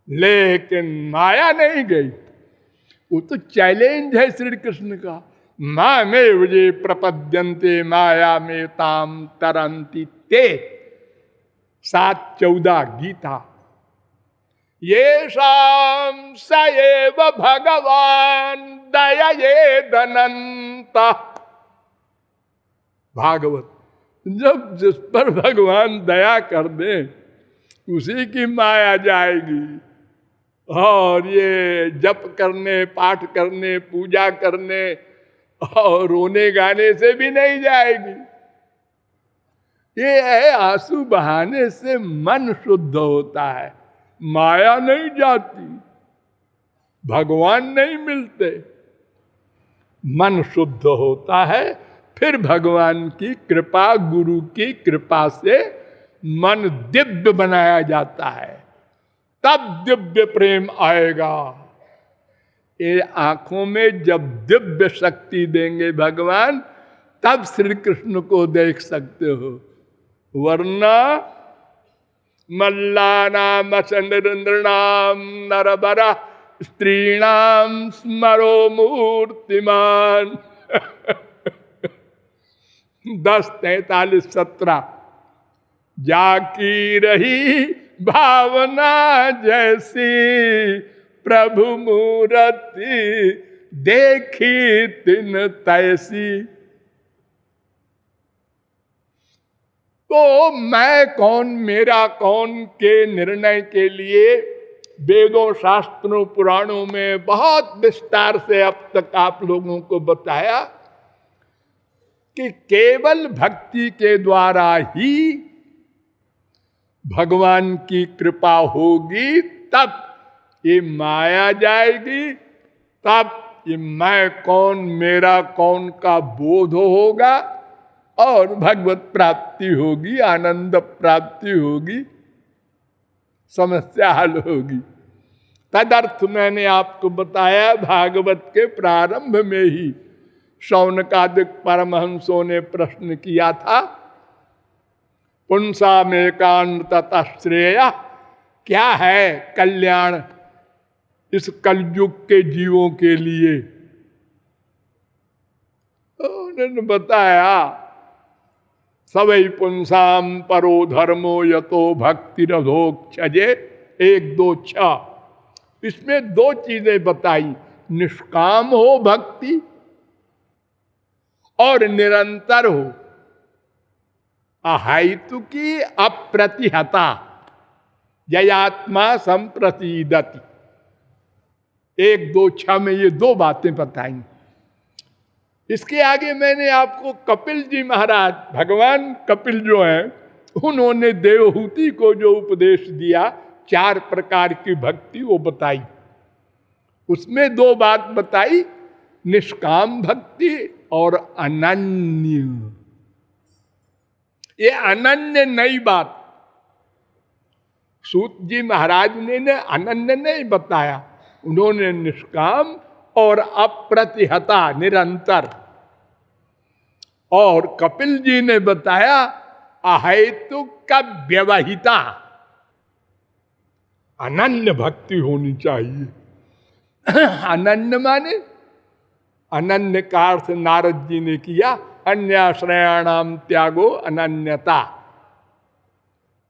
लेकिन माया नहीं गई। वो तो चैलेंज है श्री कृष्ण का। माँ में विजय प्रपद्यंते माया में ताम तरंती ते। 7:14 गीता। ये शाम सएव भगवान दया ये दनंता। भागवत। जब जिस पर भगवान दया कर दे उसी की माया जाएगी। और ये जप करने, पाठ करने, पूजा करने और रोने गाने से भी नहीं जाएगी। ये है आंसू बहाने से मन शुद्ध होता है, माया नहीं जाती, भगवान नहीं मिलते। मन शुद्ध होता है, फिर भगवान की कृपा, गुरु की कृपा से मन दिव्य बनाया जाता है, तब दिव्य प्रेम आएगा। ये आंखों में जब दिव्य शक्ति देंगे भगवान, तब श्री कृष्ण को देख सकते हो। वरना मल्लानाम नृणाम नरबरा स्त्रीणाम स्मरो मूर्तिमान। 10:43-17। जाकी रही भावना जैसी प्रभु मूर्ति देखी तिन तैसी। तो मैं कौन मेरा कौन के निर्णय के लिए वेदों, शास्त्रों, पुराणों में बहुत विस्तार से अब तक आप लोगों को बताया कि केवल भक्ति के द्वारा ही भगवान की कृपा होगी, तब ये माया जाएगी, तब ये मैं कौन मेरा कौन का बोध होगा और भगवत प्राप्ति होगी, आनंद प्राप्ति होगी, समस्या हल होगी। तदर्थ मैंने आपको बताया भागवत के प्रारंभ में ही शौनकादिक परमहंसों ने प्रश्न किया था, पुंसा में कांड तथा श्रेय, क्या है कल्याण इस कलयुग के जीवों के लिए। उन्होंने बताया, सवै पुंसाम परो धर्मो यतो भक्ति रधोक्षजे। 1-2-6। इसमें 2 चीजें बताई, निष्काम हो भक्ति और निरंतर हो। अहेतु की अप्रतिहता जयात्मा संप्रतिदति। 1-2-6 में ये 2 बातें बताई। इसके आगे मैंने आपको कपिल जी महाराज, भगवान कपिल जो हैं, उन्होंने देवहूति को जो उपदेश दिया, 4 प्रकार की भक्ति वो बताई। उसमें 2 बात बताई, निष्काम भक्ति और अनन्य। ये अनन्य नई बात सूत जी महाराज ने अनन्य नहीं बताया, उन्होंने निष्काम और अप्रतिहता निरंतर। और कपिल जी ने बताया अहेतु का व्यवहिता, अनन्य भक्ति होनी चाहिए। अनन्य माने, अनन्य का अर्थ नारद जी ने किया, अन्याश्रयाणाम त्यागो अनन्यता।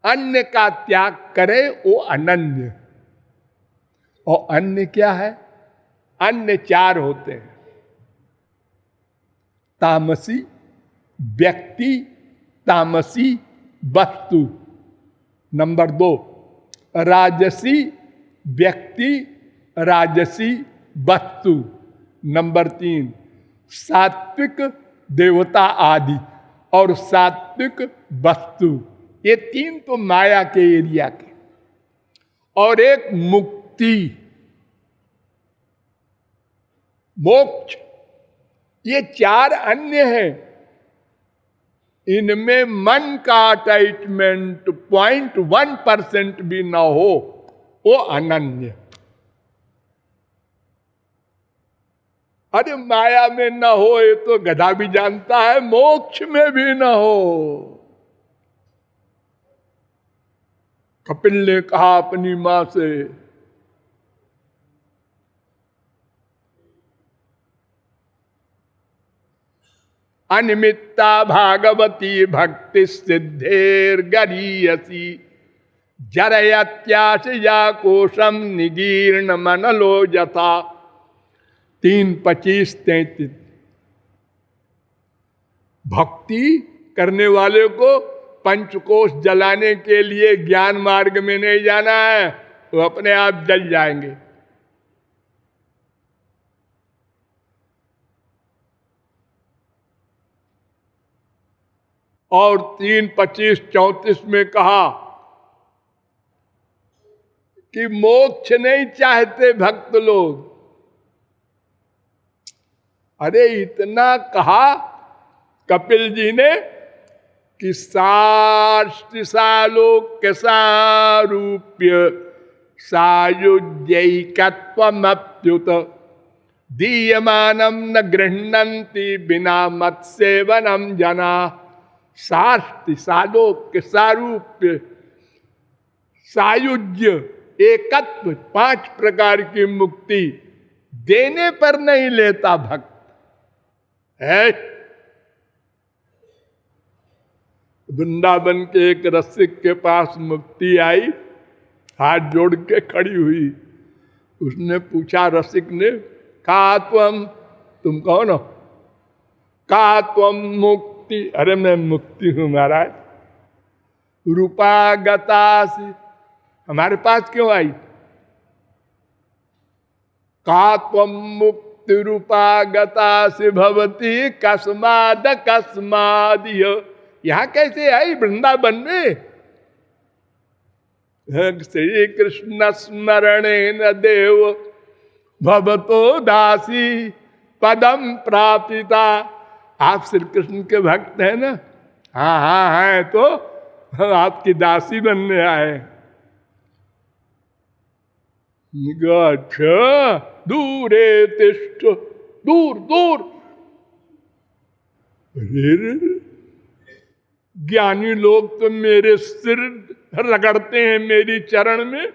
अन्य का त्याग करे वो अनन्य। और अन्य क्या है? अन्य 4 होते हैं, तामसी व्यक्ति, तामसी वस्तु। नंबर 2 राजसी व्यक्ति, राजसी वस्तु। नंबर 3 सात्विक देवता आदि और सात्विक वस्तु। ये तीन तो माया के एरिया के, और एक मुक्ति, मोक्ष, ये चार अन्य हैं। इनमें मन का अटैचमेंट 0.1% भी ना हो, वो अनन्य। अरे माया में ना हो ये तो गधा भी जानता है, मोक्ष में भी ना हो। कपिल ने कहा अपनी मां से, अनिमित्ता भागवती भक्ति सिद्धेर गरीयसी जरयत्याशया कोशम निगीर्ण मनलो यथा। 3:25-33। भक्ति करने वाले को पंचकोश जलाने के लिए ज्ञान मार्ग में नहीं जाना है, वो अपने आप जल जाएंगे। और 3:25-34 में कहा कि मोक्ष नहीं चाहते भक्त लोग। अरे इतना कहा कपिल जी ने कि सालोक्य सारूप्य सायुज्यैकत्वमप्युत दीयमानम न गृह्णन्ति बिना मत्सेवनम जना। साष्टि, सालोक्य, सारूप्य, सायुज्य, एकत्व, 5 प्रकार की मुक्ति देने पर नहीं लेता भक्त है। वृंदावन के एक रसिक के पास मुक्ति आई, हाथ जोड़ के खड़ी हुई। उसने पूछा, रसिक ने कहा, तुम कौन हो? कहा त्वम मुक्ति। अरे मैं मुक्ति हूं महाराज। रूपागतासि, हमारे पास क्यों आई? कहा त्वम मुक्ति रूपागतासि भवती कस्माद कस्मादिह। यहां कैसे आई वृंदावन में? श्री कृष्ण स्मरणे न देव भवतो दासी पदम प्रापिता। आप श्री कृष्ण के भक्त हैं ना? हाँ हाँ हैं, तो आपकी दासी बनने आए। अच्छा, दूरे तिष्ठ, दूर दूर। ज्ञानी लोग तो मेरे सिर रगड़ते हैं मेरी चरण में,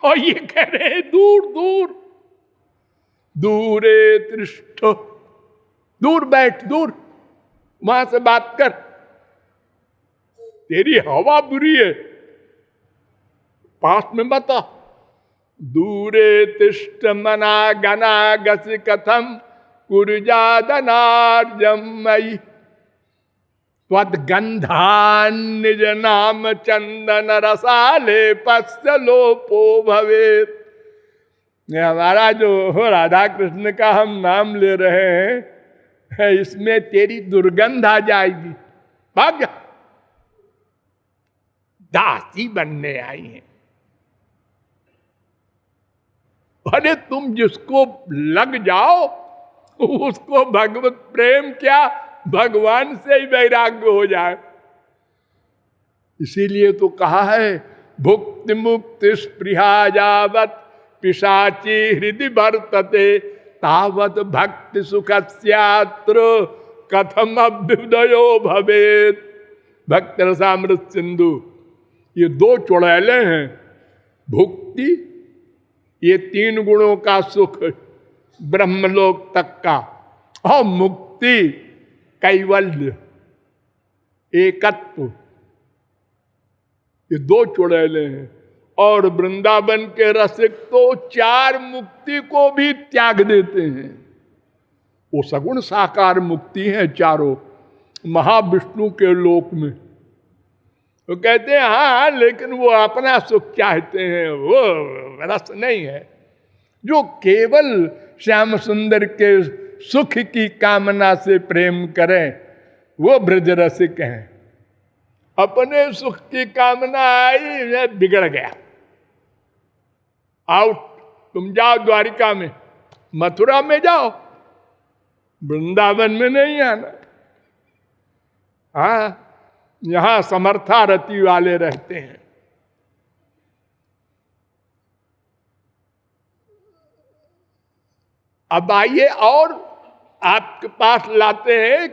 और ये कह रहे हैं दूर दूर। दूरे तिष्ठ, दूर बैठ, दूर, वहां से बात कर, तेरी हवा बुरी है, पास में मत आ। दूरे तिष्ठ मना गना गस कथम कुर्जादनार्जम मयि त्वद्गंधान निज नाम चंदन रसाले पस्य लोपो भवेत। हमारा जो राधा कृष्ण का हम नाम ले रहे हैं, इसमें तेरी दुर्गंध आ जाएगी, भाग जा। दासी बनने आई है। अरे तुम जिसको लग जाओ उसको भगवत प्रेम क्या, भगवान से ही वैराग्य हो जाए। इसीलिए तो कहा है, भुक्ति मुक्ति स्पृहा यावत पिशाची हृदय वर्तते तावत भक्ति सुखस्यात्र कथम अभ्युदयो भवेत। भक्त रसामृत सिंधु, ये 2 चुड़ैले हैं। भुक्ति, ये 3 गुणों का सुख ब्रह्मलोक तक का, और मुक्ति कैवल्य एकत्व, ये 2 चुड़ैले हैं। और वृंदावन के रसिक तो 4 मुक्ति को भी त्याग देते हैं। वो सगुण साकार मुक्ति है चारों, महाविष्णु के लोक में। तो कहते हैं हाँ, लेकिन वो अपना सुख चाहते हैं, वो रस नहीं है। जो केवल श्याम सुंदर के सुख की कामना से प्रेम करें, वो ब्रज रसिक हैं। अपने सुख की कामना आई, मैं बिगड़ गया। आउट, तुम जाओ द्वारिका में, मथुरा में जाओ, वृंदावन में नहीं आना। हाँ, यहां समर्था रति वाले रहते हैं। अब आइए और आपके पास लाते हैं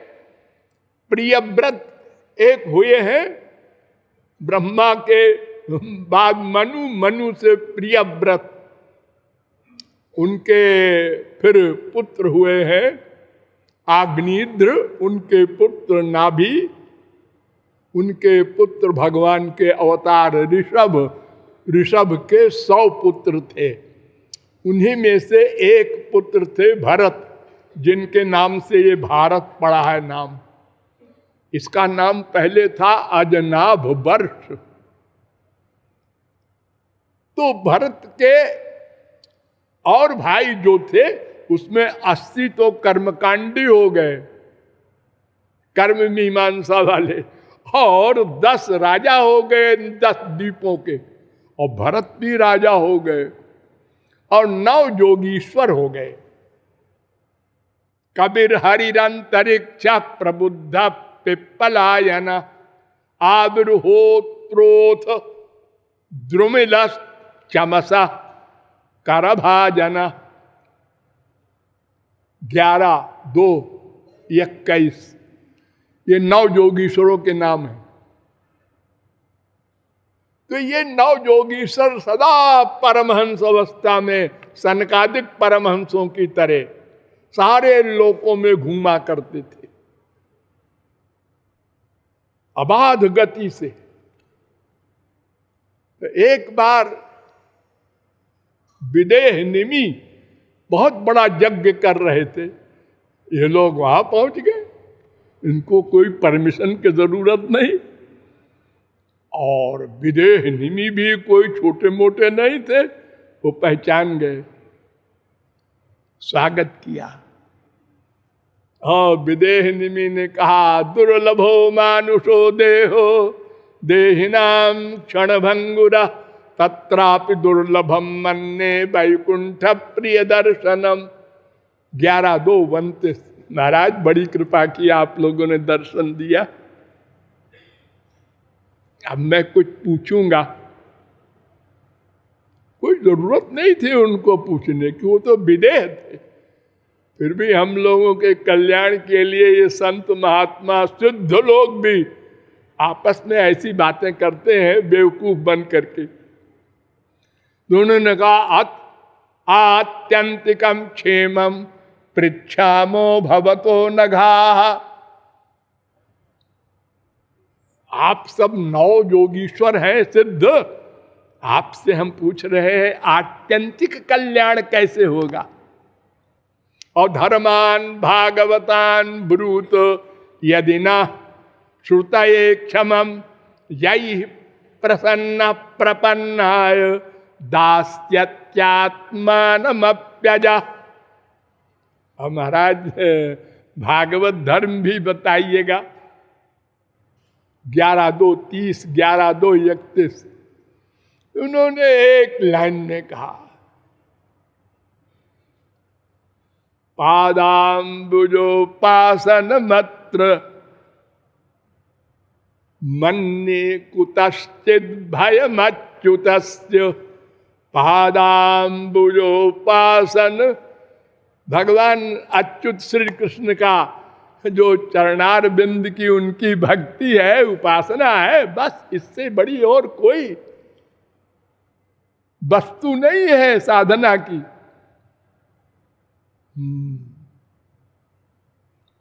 प्रियव्रत। एक हुए हैं ब्रह्मा के बाद मनु, मनु से प्रियव्रत, उनके फिर पुत्र हुए हैं आग्निद्र, उनके पुत्र नाभि, उनके पुत्र भगवान के अवतार ऋषभ, ऋषभ के 100 पुत्र थे। उन्हीं में से एक पुत्र थे भरत, जिनके नाम से ये भारत पड़ा है नाम। इसका नाम पहले था अजनाभ वर्ष। तो भरत के और भाई जो थे उसमें 80 तो कर्मकांडी हो गए, कर्म मीमांसा वाले, और 10 राजा हो गए 10 द्वीपों के, और भरत भी राजा हो गए, और 9 जोगीश्वर हो गए। कबीर हरिरंतरिक्ष प्रबुद्ध पिप्पलायन आविर्होत्रोथ द्रुमिलस चमसा करभाजन। 11-2-21 ये 9 जोगीश्वरों के नाम हैं। तो ये 9 जोगीश्वर सदा परमहंस अवस्था में सनकादिक परमहंसों की तरह सारे लोकों में घूमा करते थे अबाध गति से। तो एक बार विदेह निमि बहुत बड़ा यज्ञ कर रहे थे, ये लोग वहां पहुंच गए, इनको कोई परमिशन की जरूरत नहीं, और विदेह निमि भी कोई छोटे मोटे नहीं थे, वो पहचान गए, स्वागत किया। हाँ, विदेह निमि ने कहा दुर्लभो मानुषो देहो देहिनाम क्षण भंगुरा तत्रापि दुर्लभम मन्ने वैकुंठ प्रिय दर्शनम। 11-2-29। महाराज बड़ी कृपा की, आप लोगों ने दर्शन दिया। अब मैं कुछ पूछूंगा, कोई जरूरत नहीं थी उनको पूछने की, वो तो विदेह थे। फिर भी हम लोगों के कल्याण के लिए ये संत महात्मा शुद्ध लोग भी आपस में ऐसी बातें करते हैं बेवकूफ बन करके। दोनों ने कहा आत्यंतिकम क्षेमम पृच्छामो भवतो नघाः। आप सब 9 योगीश्वर हैं सिद्ध, आपसे हम पूछ रहे हैं आत्यंतिक कल्याण कैसे होगा। और धर्मान भागवतान ब्रूत यदि न श्रुतये क्षमम यही प्रसन्न प्रपन्नाय दास्यत्यात्मानमप्यजा। और महाराज भागवत धर्म भी बताइएगा। 11-2-30, 11-2-31 उन्होंने एक लाइन में कहा पादाम्बुजोपासन मत्र मन्ये कुतश्चिद भयमच्युतस्य। पादाम्बुजोपासन, भगवान अच्युत श्री कृष्ण का जो चरणार बिंद की उनकी भक्ति है, उपासना है, बस इससे बड़ी और कोई वस्तु नहीं है साधना की।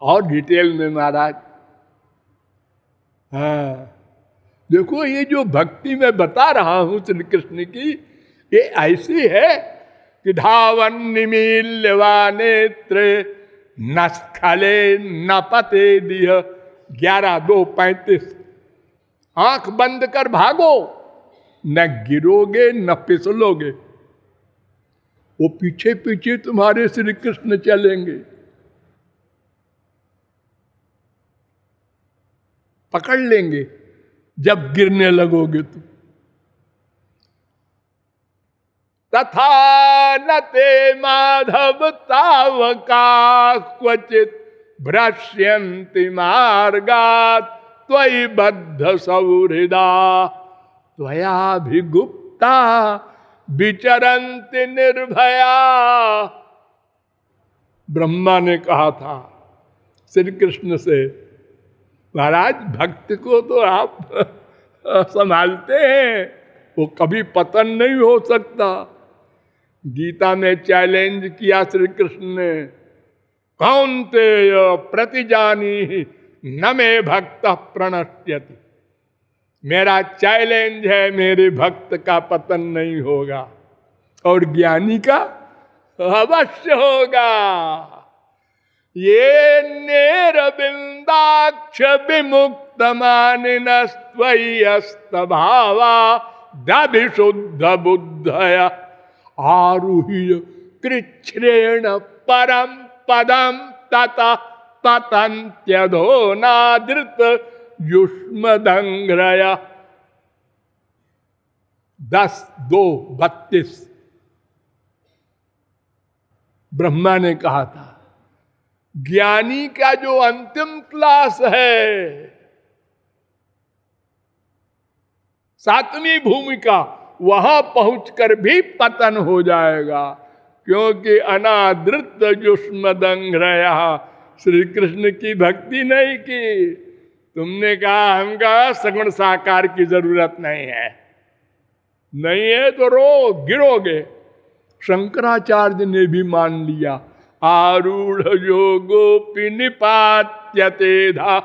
और डिटेल में महाराज, हाँ देखो, ये जो भक्ति मैं बता रहा हूं श्री कृष्ण की, ये ऐसी है कि धावन निमील्यवा नेत्रे न स्खले न पते दिह। 11-2-35 आंख बंद कर भागो, न गिरोगे न फिसलोगे, वो पीछे पीछे तुम्हारे श्री कृष्ण चलेंगे, पकड़ लेंगे। जब गिरने लगोगे तो। तथा न ते माधव तावका क्वचित भ्रश्यन्ति मार्गात् त्वयि बद्ध सौहृदा त्वयाभिगुप्ता विचरन्ति निर्भया। ब्रह्मा ने कहा था श्री कृष्ण से, महाराज भक्त को तो आप संभालते हैं, वो कभी पतन नहीं हो सकता। गीता में चैलेंज किया श्री कृष्ण ने, कौन्तेय प्रतिजानी न मे भक्त प्रणश्यति। मेरा चैलेंज है, मेरे भक्त का पतन नहीं होगा और ज्ञानी का अवश्य होगा। ये नेर बिंदाक्ष विमुक्त मानिनस्त्वयि अस्तभावा दभिशुद्ध बुद्धय आरुह्य कृच्छ्रेण परम पदम ततः पतन्त्यधो नादृत युष्मदंग्रय। 10:2:32 ब्रह्मा ने कहा था, ज्ञानी का जो अंतिम क्लास है, सातवीं भूमिका, वहां पहुंचकर भी पतन हो जाएगा, क्योंकि अनादृत युष्मदंग्रय। श्री कृष्ण की भक्ति नहीं की, तुमने कहा हमका सगुण साकार की जरूरत नहीं है, नहीं है तो रो गिरोगे। शंकराचार्य ने भी मान लिया, आरूढ़ योगोपि निपात्यते धा।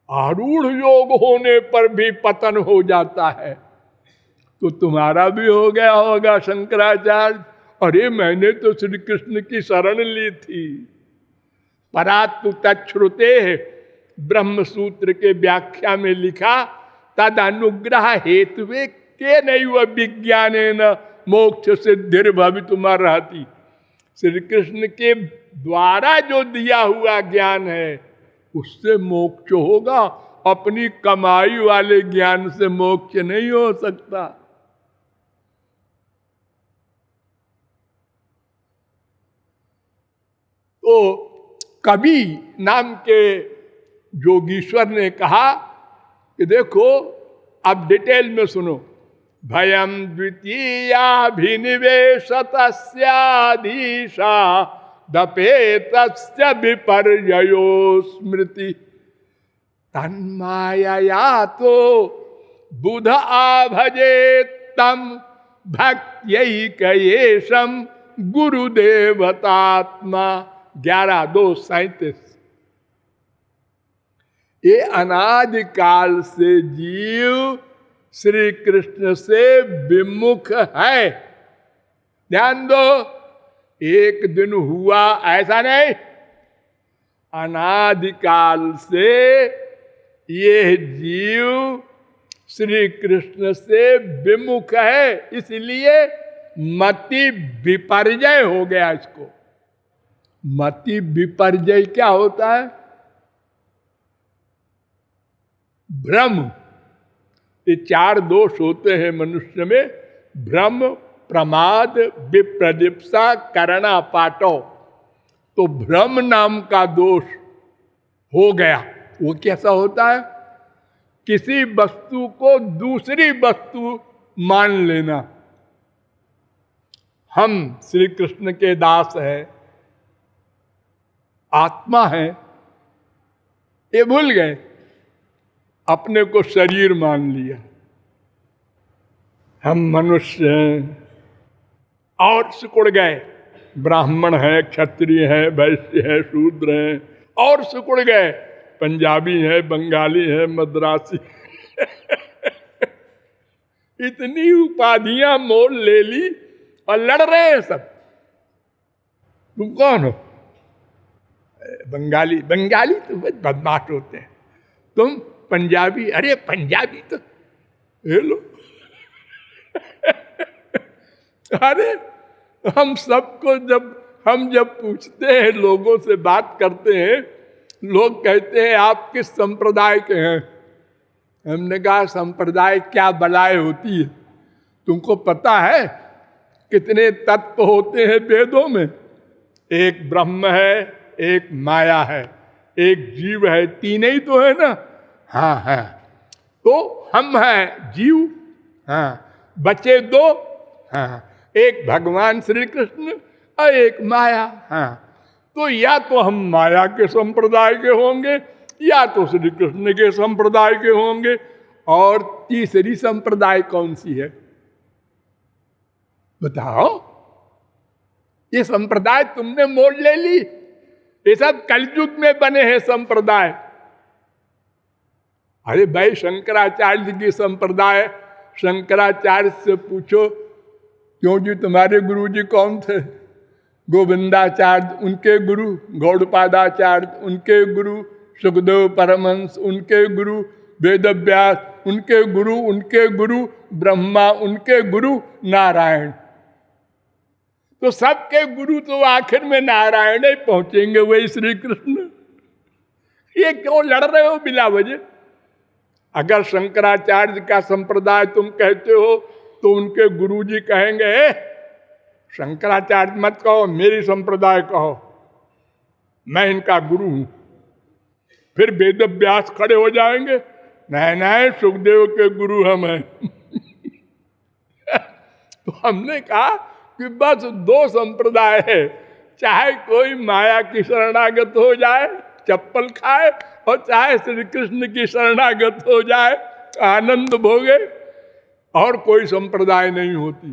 आरूढ़ योग होने पर भी पतन हो जाता है, तो तुम्हारा भी हो गया होगा शंकराचार्य। अरे मैंने तो श्री कृष्ण की शरण ली थी। परातु तच्छ्रुते ब्रह्म सूत्र के व्याख्या में लिखा, तद अनुग्रह हेतुवे के नैव विज्ञानेन मोक्ष सिद्धिर भवितुमर्हति। श्री कृष्ण के द्वारा जो दिया हुआ ज्ञान है उससे मोक्ष होगा, अपनी कमाई वाले ज्ञान से मोक्ष नहीं हो सकता। तो कवि नाम के योगीश्वर ने कहा कि देखो, अब डिटेल में सुनो, भयम द्वितीयाभिनिवेशतस्याधीशा दपेतस्य विपर्ययो स्मृति तन्मायया तो बुध आभजेत्तम भक्त्यैकयेशम गुरुदेवतात्मा। 11:2:37। ये अनादिकाल से जीव श्री कृष्ण से विमुख है। ध्यान दो, एक दिन हुआ ऐसा नहीं, अनादिकाल से ये जीव श्री कृष्ण से विमुख है, इसलिए मति विपर्जय हो गया इसको। मति विपर्जय क्या होता है? भ्रम। ये 4 दोष होते हैं मनुष्य में, भ्रम, प्रमाद, विप्रदिप्सा, करणा पाटो। तो भ्रम नाम का दोष हो गया। वो कैसा होता है? किसी वस्तु को दूसरी वस्तु मान लेना। हम श्री कृष्ण के दास हैं, आत्मा है, ये भूल गए, अपने को शरीर मान लिया। हम मनुष्य हैं और सिकुड़ गए, ब्राह्मण है, क्षत्रिय है, वैश्य है, शूद्र है, और सिकुड़ गए, पंजाबी है, बंगाली है, मद्रासी इतनी उपाधियां मोल ले ली और लड़ रहे हैं सब। तुम कौन हो? बंगाली। बंगाली तो बदमाश होते हैं। तुम पंजाबी। अरे पंजाबी तो ये लो अरे हम सबको जब पूछते हैं, लोगों से बात करते हैं, लोग कहते हैं आप किस संप्रदाय के हैं? हमने कहा संप्रदाय क्या बलाय होती है, तुमको पता है कितने तत्व होते हैं वेदों में? एक ब्रह्म है, एक माया है, एक जीव है, तीन ही तो है ना। हाँ है, तो हम हैं जीव, हाँ बचे दो, हाँ एक भगवान श्री कृष्ण और एक माया। हाँ तो या तो हम माया के संप्रदाय के होंगे या तो श्री कृष्ण के संप्रदाय के होंगे, और तीसरी संप्रदाय कौन सी है बताओ? ये संप्रदाय तुमने मोल ले ली, ये सब कलयुग में बने हैं संप्रदाय। अरे भाई शंकराचार्य की संप्रदाय, शंकराचार्य से पूछो क्यों जी तुम्हारे गुरु जी कौन थे? गोविंदाचार्य उनके गुरु, गौड़पादाचार्य उनके गुरु, सुखदेव परमहंस उनके गुरु, वेदव्यास उनके गुरु, उनके गुरु ब्रह्मा उनके गुरु, नारायण। तो सबके गुरु तो आखिर में नारायण ही पहुंचेंगे, वही श्री कृष्ण। ये क्यों लड़ रहे हो बिला वजह? अगर शंकराचार्य का संप्रदाय तुम कहते हो तो उनके गुरुजी कहेंगे शंकराचार्य मत कहो, मेरी संप्रदाय कहो, मैं इनका गुरु हूं। फिर वेदव्यास खड़े हो जाएंगे, नहीं नहीं सुखदेव के गुरु हम हैं। तो हमने कहा कि बस दो संप्रदाय है, चाहे कोई माया की शरणागत हो जाए चप्पल खाए, और चाहे श्री कृष्ण की शरणागत हो जाए आनंद भोगे, और कोई संप्रदाय नहीं होती।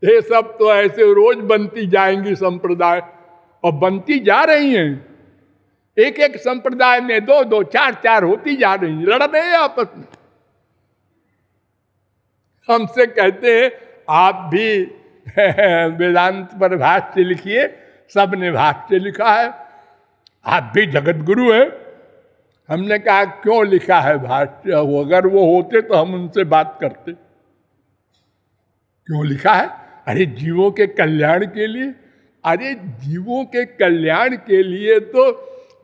ये सब तो ऐसे रोज बनती जाएंगी संप्रदाय, और बनती जा रही हैं। एक एक संप्रदाय में दो दो चार चार होती जा रही हैं, लड़ रहे हैं आपस में। हमसे कहते हैं आप भी वेदांत पर भाष्य लिखिए, सबने भाष्य लिखा है, आप भी जगत गुरु हैं। हमने कहा क्यों लिखा है भाष्य? अगर वो होते तो हम उनसे बात करते। क्यों लिखा है? अरे जीवों के कल्याण के लिए। अरे जीवों के कल्याण के लिए तो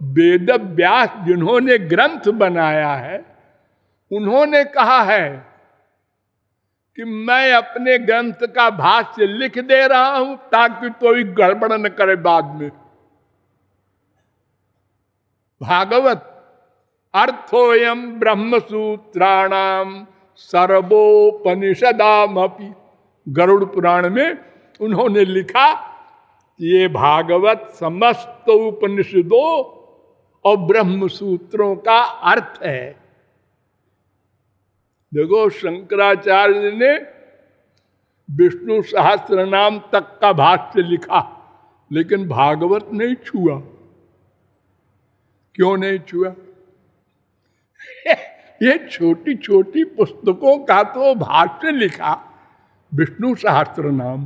वेद व्यास जिन्होंने ग्रंथ बनाया है उन्होंने कहा है कि मैं अपने ग्रंथ का भाष्य लिख दे रहा हूं ताकि कोई गड़बड़ न करे बाद में। भागवत अर्थोयम ब्रह्मसूत्राणाम सर्वोपनिषदामपि, गरुड़ पुराण में उन्होंने लिखा ये भागवत समस्त उपनिषदों और ब्रह्म सूत्रों का अर्थ है। देखो शंकराचार्य ने विष्णु सहस्त्र नाम तक का भाष्य लिखा, लेकिन भागवत नहीं छुआ। क्यों नहीं छुआ? ये छोटी छोटी पुस्तकों का तो भाष्य लिखा, विष्णु सहस्त्र नाम।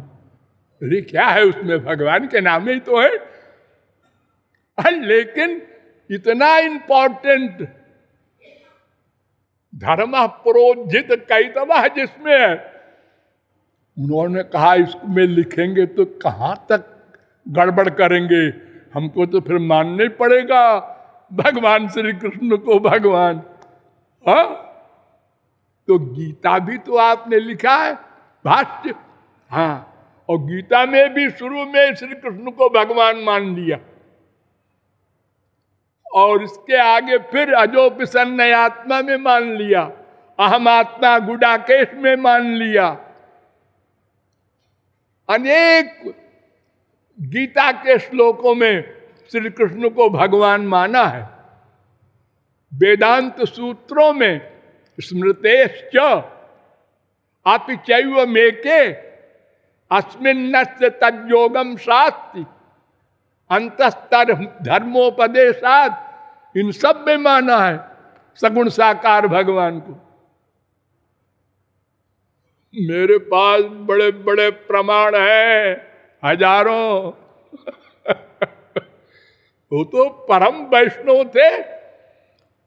अरे क्या है उसमें? भगवान के नाम ही तो है। लेकिन इतना इंपॉर्टेंट धर्म प्रोज्झित कैतव जिसमें है, उन्होंने कहा इसमें लिखेंगे तो कहां तक गड़बड़ करेंगे, हमको तो फिर मानना ही पड़ेगा भगवान श्री कृष्ण को भगवान। हाँ तो गीता भी तो आपने लिखा है भाष्य। हाँ और गीता में भी शुरू में श्री कृष्ण को भगवान मान लिया, और इसके आगे फिर अजोपिसन्न आत्मा में मान लिया, अहम आत्मा गुडाकेश में मान लिया। अनेक गीता के श्लोकों में श्री कृष्ण को भगवान माना है। वेदांत सूत्रों में स्मृतेश्च अपि चैव मेके अस्मिन्नस्य तद्योगम शास्ति अंतस्तर धर्मोपदेशात, इन सब में माना है सगुण साकार भगवान को। मेरे पास बड़े बड़े प्रमाण हैं हजारों। वो तो परम वैष्णव थे,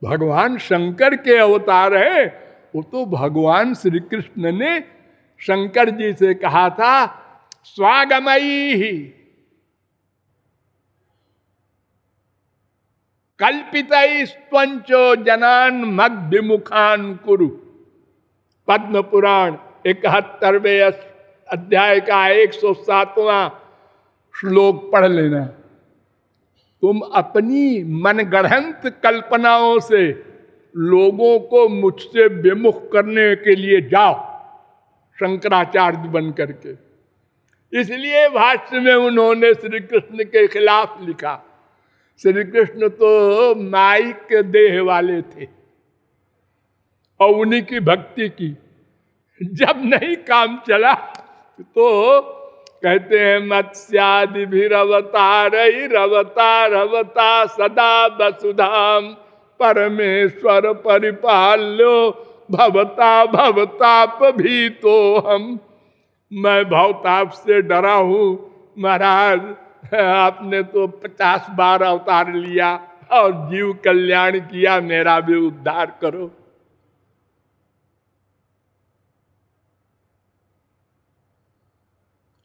भगवान शंकर के अवतार हैं। वो तो भगवान श्री कृष्ण ने शंकर जी से कहा था स्वागमयी कल्पितैस्त्वंचो जनान मद्विमुखान कुरु। पद्म पुराण 71वें अध्याय का 107वां श्लोक पढ़ लेना। तुम अपनी मनगढ़ंत कल्पनाओं से लोगों को मुझसे विमुख करने के लिए जाओ, शंकराचार्य बन करके। इसलिए भाष्य में उन्होंने श्री कृष्ण के खिलाफ लिखा। श्री कृष्ण तो माइक देह वाले थे और उन्हीं की भक्ति की। जब नहीं काम चला तो कहते हैं मत्स्यादि भी रवता सदा वसुधाम परमेश्वर परिपाल्यो भवता भवताप भी तो हम। मैं भवताप से डरा हूं महाराज, आपने तो 50 बार अवतार लिया और जीव कल्याण किया, मेरा भी उद्धार करो।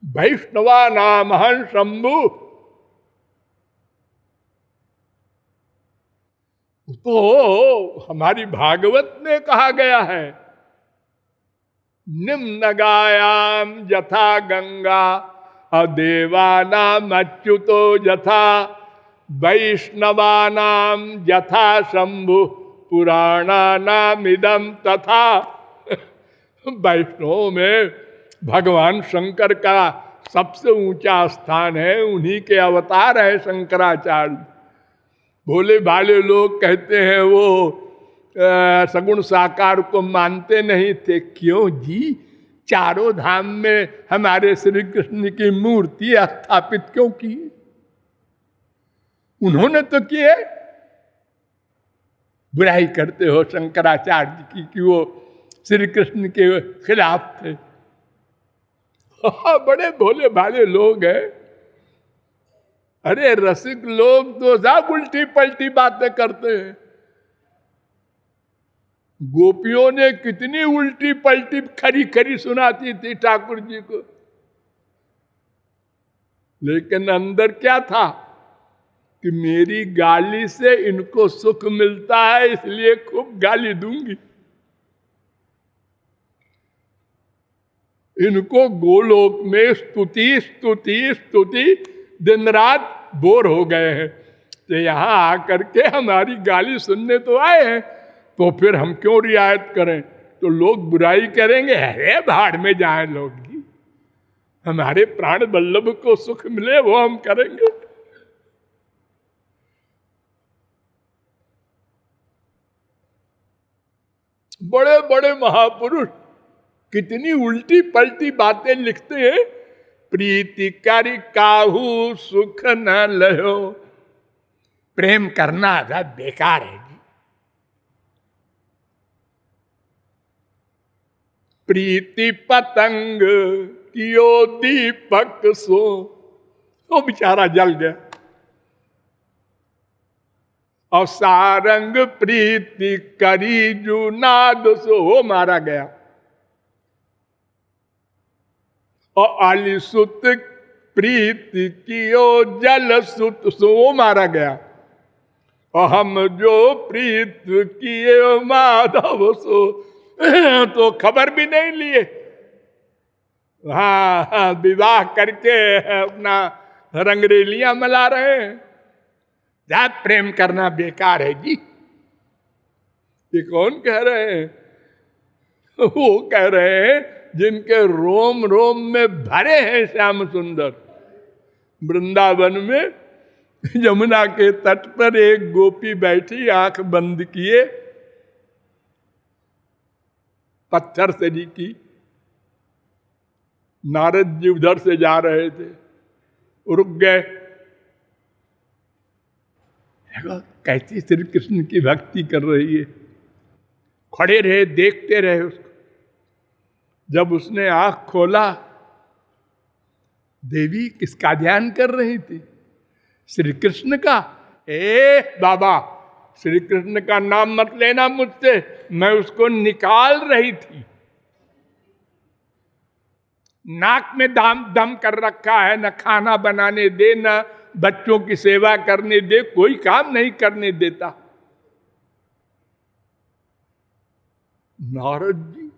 वैष्णवा नाम हं शंभु, तो हमारी भागवत में कहा गया है निम्नगायाम यथा गंगा अदेवानाम अच्युतो यथा वैष्णवानाम यथा शंभु पुराणानाम इदम तथा। वैष्णव में भगवान शंकर का सबसे ऊंचा स्थान है, उन्हीं के अवतार है शंकराचार्य। भोले भाले लोग कहते हैं वो सगुण साकार को मानते नहीं थे। क्यों जी? चारों धाम में हमारे श्री कृष्ण की मूर्ति स्थापित क्यों की? उन्होंने तो किए। बुराई करते हो शंकराचार्य की कि वो श्री कृष्ण के खिलाफ थे। बड़े भोले भाले लोग हैं। अरे रसिक लोग तो सब उल्टी पलटी बातें करते हैं। गोपियों ने कितनी उल्टी पलटी खरी खरी सुनाती थी ठाकुर जी को, लेकिन अंदर क्या था कि मेरी गाली से इनको सुख मिलता है, इसलिए खूब गाली दूंगी। इनको गोलोक में स्तुति स्तुति स्तुति दिन रात बोर हो गए हैं, तो यहां आकर के हमारी गाली सुनने तो आए हैं, तो फिर हम क्यों रियायत करें? तो लोग बुराई करेंगे, अरे भाड़ में जाए लोग जी, हमारे प्राण वल्लभ को सुख मिले वो हम करेंगे। बड़े बड़े महापुरुष कितनी उल्टी पलटी बातें लिखते हैं। प्रीति करि काहू सुख न लयो। प्रेम करना बेकार है जी। प्रीति पतंग कियो दीपक सो, तो बेचारा जल गया। और सारंग प्रीति करी जुनाद सो, हो मारा गया। और आलिसुत प्रीति कियो जल सुत सो, मारा गया। और हम जो प्रीत किए माधव सो, तो खबर भी नहीं लिए। हाँ, विवाह करके अपना रंगरेलियां मला रहे हैं। जा, प्रेम करना बेकार है जी। ये कौन कह रहे हैं? वो कह रहे हैं जिनके रोम रोम में भरे हैं श्याम सुंदर। वृंदावन में यमुना के तट पर एक गोपी बैठी, आंख बंद किए, पत्थर से जी की। नारद जी उधर से जा रहे थे, रुक गए। कैसी श्री कृष्ण की भक्ति कर रही है। खड़े रहे, देखते रहे उसको। जब उसने आंख खोला, देवी किसका ध्यान कर रही थी? श्री कृष्ण का। ए बाबा, श्री कृष्ण का नाम मत लेना मुझसे, मैं उसको निकाल रही थी। नाक में दम कर रखा है, न खाना बनाने दे, न बच्चों की सेवा करने दे, कोई काम नहीं करने देता। नारद जी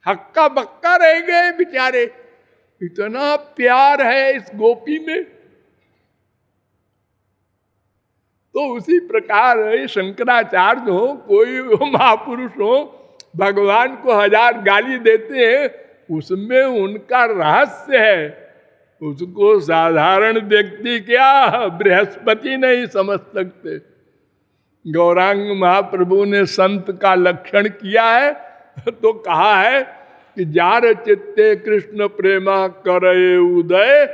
हक्का बक्का रह गए बेचारे, इतना प्यार है इस गोपी में। तो उसी प्रकार शंकराचार्य हो, कोई महापुरुष हो, भगवान को 1000 गाली देते हैं, उसमें उनका रहस्य है। उसको साधारण व्यक्ति क्या बृहस्पति नहीं समझ सकते। गौरांग महाप्रभु ने संत का लक्षण किया है तो कहा है कि जार चित्ते कृष्ण प्रेमा करे उदय,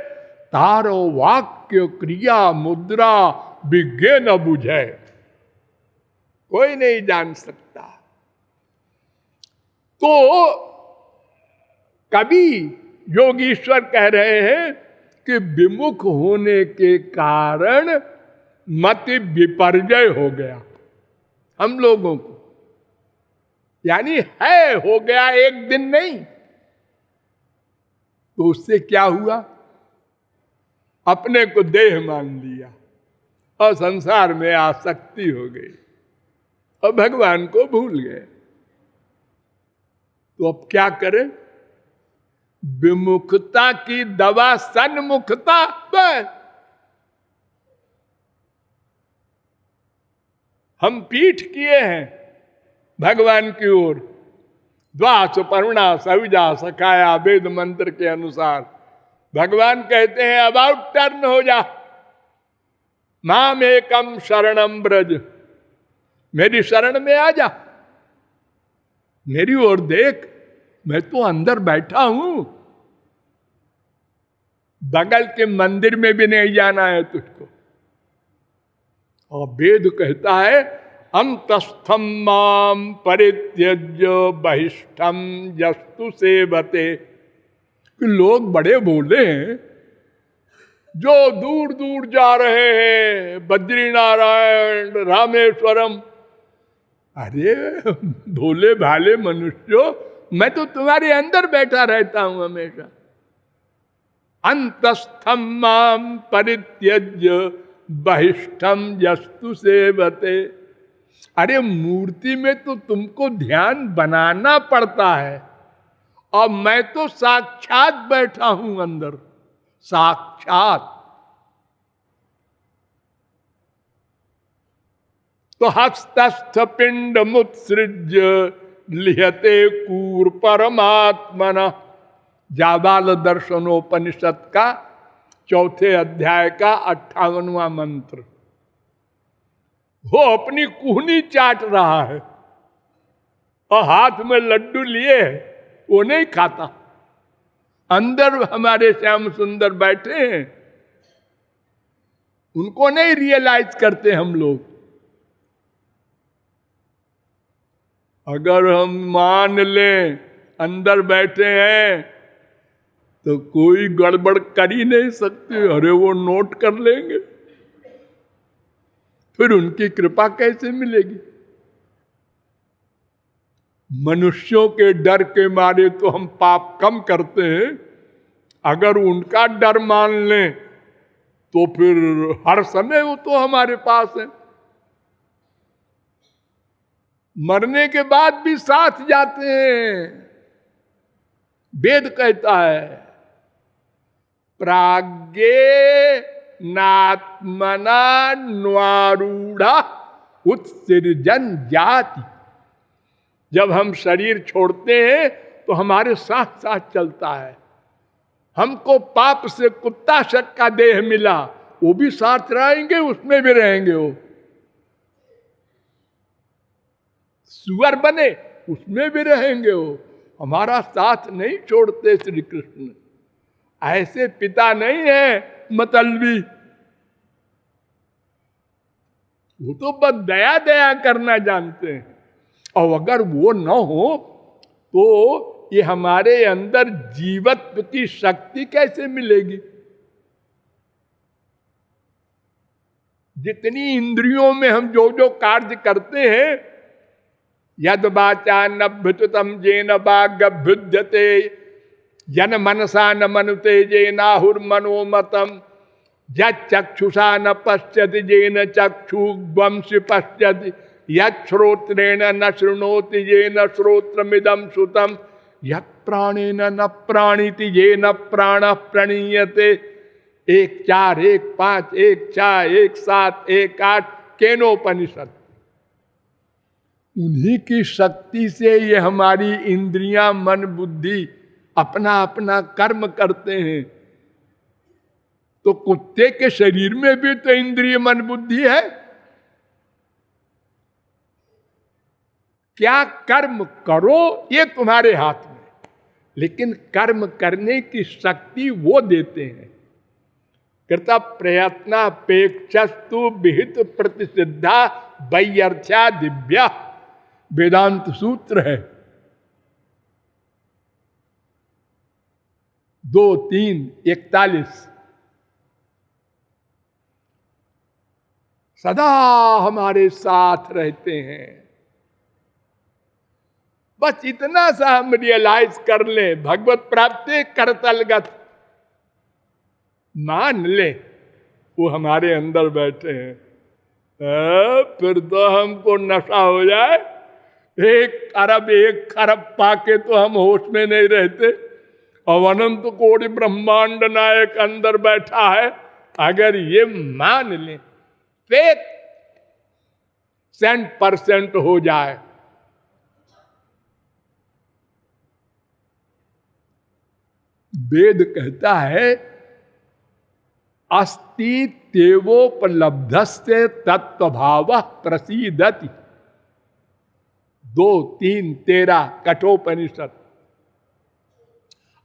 तारो वाक्य क्रिया मुद्रा विज्ञे न बुझे। कोई नहीं जान सकता। तो कभी योगीश्वर कह रहे हैं कि विमुख होने के कारण मति विपर्जय हो गया हम लोगों को, यानी है हो गया, एक दिन नहीं। तो उससे क्या हुआ, अपने को देह मान लिया और संसार में आसक्ति हो गई और भगवान को भूल गए। तो अब क्या करें? विमुखता की दवा सन्मुखता। बस हम पीठ किए हैं भगवान की ओर, द्वास पर्णा सविजा सखाया, वेद मंत्र के अनुसार भगवान कहते हैं अबाउट टर्न हो जा, माम एकम शरणम ब्रज, मेरी शरण में आ जा, मेरी ओर देख, मैं तो अंदर बैठा हूं, बगल के मंदिर में भी नहीं जाना है तुझको। और वेद कहता है अंतस्थम माम परित्यज्य बहिष्ठम जस्तु सेवते। कि लोग बड़े बोले हैं, जो दूर दूर जा रहे हैं, बद्रीनारायण रामेश्वरम। अरे भोले भाले मनुष्यों, मैं तो तुम्हारे अंदर बैठा रहता हूं हमेशा। अंतस्थम माम परित्यज्य बहिष्ठम जस्तु सेवते। अरे मूर्ति में तो तुमको ध्यान बनाना पड़ता है, और मैं तो साक्षात बैठा हूं अंदर, साक्षात। तो हस्तस्थ पिंड मुत्सृज्य लिहते कूर परमात्मना, जाबाल दर्शनोपनिषद का 4 अध्याय का 58वां मंत्र। वो अपनी कुहनी चाट रहा है और हाथ में लड्डू लिए वो नहीं खाता। अंदर हमारे श्याम सुंदर बैठे हैं, उनको नहीं रियलाइज करते हम लोग। अगर हम मान लें अंदर बैठे हैं तो कोई गड़बड़ कर ही नहीं सकते। अरे वो नोट कर लेंगे, फिर उनकी कृपा कैसे मिलेगी? मनुष्यों के डर के मारे तो हम पाप कम करते हैं, अगर उनका डर मान लें तो फिर हर समय वो तो हमारे पास है, मरने के बाद भी साथ जाते हैं। वेद कहता है प्राज्ञे नात्मना न्वारूढ़ा उत्सृजन जाति। जब हम शरीर छोड़ते हैं तो हमारे साथ साथ चलता है। हमको पाप से कुत्ता शक का देह मिला, वो भी साथ रहेंगे, उसमें भी रहेंगे। वो सुअर बने, उसमें भी रहेंगे। वो हमारा साथ नहीं छोड़ते। श्री कृष्ण ऐसे पिता नहीं है मतलबी, वो तो बस दया दया करना जानते हैं। और अगर वो न हो तो ये हमारे अंदर जीवत्व की शक्ति कैसे मिलेगी? जितनी इंद्रियों में हम जो जो कार्य करते हैं, यद वाचा नभ्युतम जेन वाग्भ्युद्यते जन मनसा न मनुते जे नाहुर मनोमतम यक्षुषा न पश्यति जेन चक्षुग्वंसि पश्यति यश्रोत्रेण न शृणोति जेन श्रोत्रमिदं श्रुतम यत्प्राणेन न प्राणिति जेन प्राणः प्रणीयते। 1 4 1 5 1 6 1 7 1 8 केनोपनिषद। उन्हीं की शक्ति से ये हमारी इंद्रियां मन बुद्धि अपना अपना कर्म करते हैं। तो कुत्ते के शरीर में भी तो इंद्रिय मन बुद्धि है। क्या कर्म करो ये तुम्हारे हाथ में, लेकिन कर्म करने की शक्ति वो देते हैं। कृत प्रयत्नापेक्षस्तु विहित प्रतिसिद्धा वैयर्थ्या दिव्या, वेदांत सूत्र है। 2 3 41। सदा हमारे साथ रहते हैं। बस इतना सा हम रियलाइज कर ले, भगवत प्राप्ति करतलगत मान ले, वो हमारे अंदर बैठे हैं। फिर तो हमको नशा हो जाए, 1 अरब 1 खरब पाके तो हम होश में नहीं रहते। और अनंत कोटि ब्रह्मांड नायक अंदर बैठा है। अगर ये मान ले, फेथ 100% हो जाए, वेद कहता है अस्ति तेवोपलब्धस्य तत्वभावः प्रसीदति। 2 3 13 कठोपनिषद।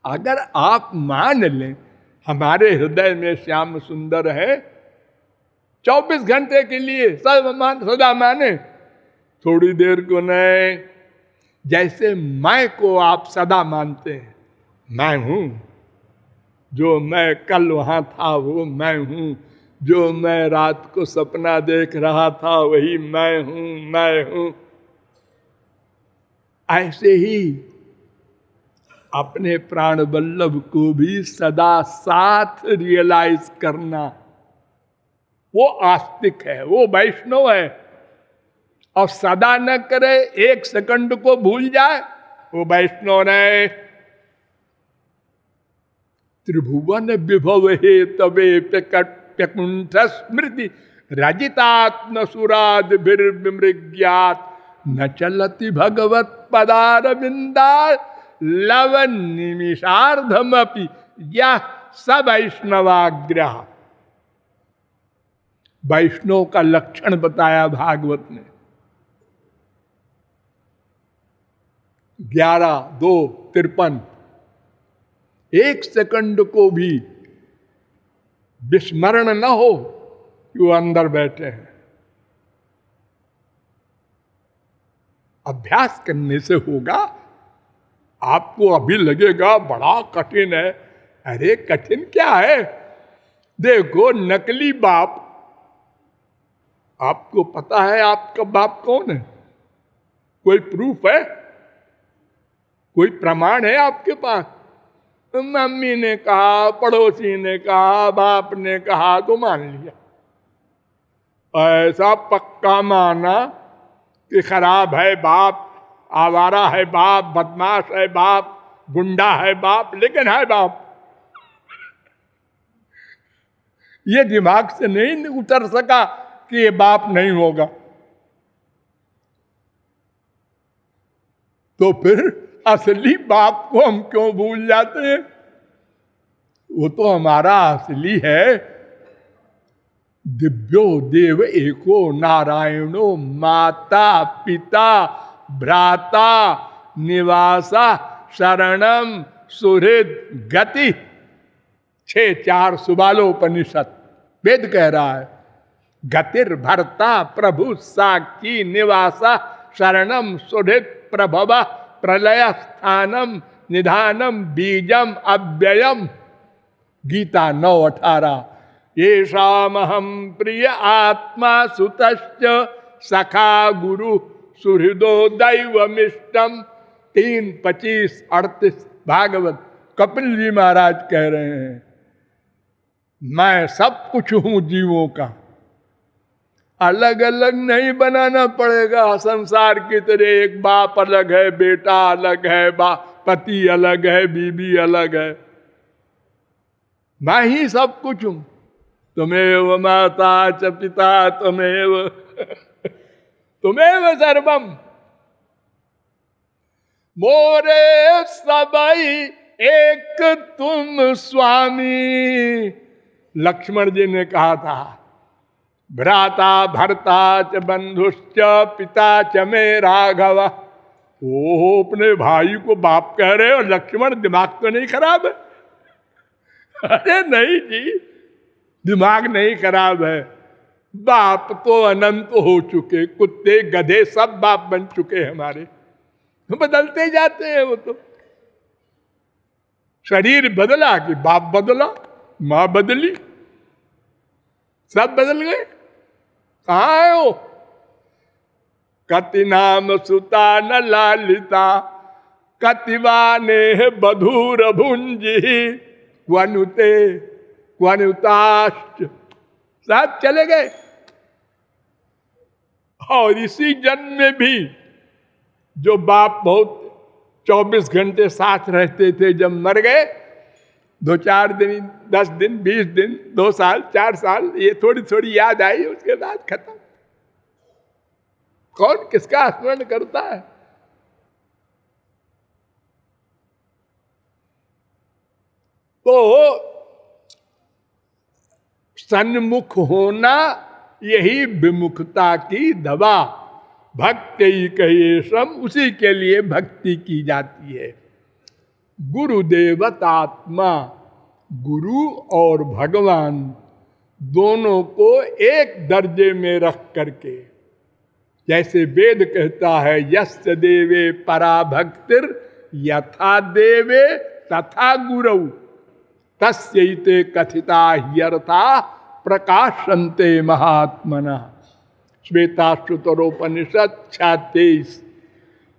अगर आप मान लें हमारे हृदय में श्याम सुंदर है, 24 घंटे के लिए सदा माने, थोड़ी देर को नहीं। जैसे मैं को आप सदा मानते हैं, मैं हूं, जो मैं कल वहां था वो मैं हूं, जो मैं रात को सपना देख रहा था वही मैं हूं। ऐसे ही अपने प्राण वल्लभ को भी सदा साथ रियलाइज करना, वो आस्तिक है, वो वैष्णव है। और सदा न करे, 1 सेकंड को भूल जाए, वो वैष्णव नहीं। त्रिभुवन विभव हे तवे प्यकुंठ स्मृति रजितात्म सुराद विमृग्यात न चलति भगवत पदारविंदा लव निमिषार्धमपि यह सवैष्णवाग्रह। वैष्णव का लक्षण बताया भागवत ने। 11:2:53। 1 सेकंड को भी विस्मरण न हो कि वो अंदर बैठे हैं। अभ्यास करने से होगा। आपको अभी लगेगा बड़ा कठिन है। अरे कठिन क्या है? देखो, नकली बाप, आपको पता है आपका बाप कौन है? कोई प्रूफ है? कोई प्रमाण है आपके पास? मम्मी ने कहा, पड़ोसी ने कहा, बाप ने कहा तो मान लिया। ऐसा पक्का माना कि खराब है बाप, आवारा है बाप, बदमाश है बाप, गुंडा है बाप, लेकिन है बाप। ये दिमाग से नहीं उतर सका कि ये बाप नहीं होगा। तो फिर असली बाप को हम क्यों भूल जाते हैं? वो तो हमारा असली है। दिव्यो देव एको नारायणो माता पिता भ्राता निवासा शरणम सुहृद गति। 6:4 सुबालोपनिषद वेद कह रहा है। गतिर भर्ता प्रभु साक्षी निवासा शरणम सुहृद प्रभव प्रलय स्थानम निधानम बीजम अव्ययम। गीता 9:18। येषामहं प्रिय आत्मा सुतश्च सखा गुरु सुहृदो दैवमिष्टम। 3:25-38 भागवत। कपिल जी महाराज कह रहे हैं, मैं सब कुछ हूं जीवों का, अलग अलग नहीं बनाना पड़ेगा संसार की तरह। एक बाप अलग है, बेटा अलग है, पति अलग है, बीबी अलग है। मैं ही सब कुछ हूं। तुमेव माता च पिता तुमेव तुमेव सर्वम मोरे सबई एक तुम स्वामी। लक्ष्मण जी ने कहा था, भ्राता भर्ता च बंधुश्च पिता च मे राघव। ओहो, अपने भाई को बाप कह रहे हो लक्ष्मण, दिमाग तो नहीं खराब है? अरे नहीं जी, दिमाग नहीं खराब है। बाप तो अनंत हो चुके, कुत्ते गधे सब बाप बन चुके हमारे, बदलते जाते हैं वो तो। शरीर बदला कि बाप बदला, मां बदली, सब बदल गए। कहाँ है वो? कति नाम सुता न लालिता, कतिवाने बधूर भुंजी, क्वनुते क्वनुताश्च, सब चले गए। और इसी जन्म में भी जो बाप बहुत 24 घंटे साथ रहते थे, जब मर गए 2-4 दिन, 10 दिन, 20 दिन, 2 साल, 4 साल, ये थोड़ी थोड़ी याद आई, उसके बाद खत्म। कौन किसका स्मरण करता है? तो सन्मुख होना यही विमुखता की दवा। भक्ति कहेशम, उसी के लिए भक्ति की जाती है। गुरुदेवतात्मा, गुरु और भगवान दोनों को एक दर्जे में रख करके, जैसे वेद कहता है, यस्य देवे परा भक्तिर यथा देवे तथा गुरु तस्यैते कथिता ह्यर्था प्रकाशन्ते महात्मना। श्वेताश्वतरोपनिषद 6:23।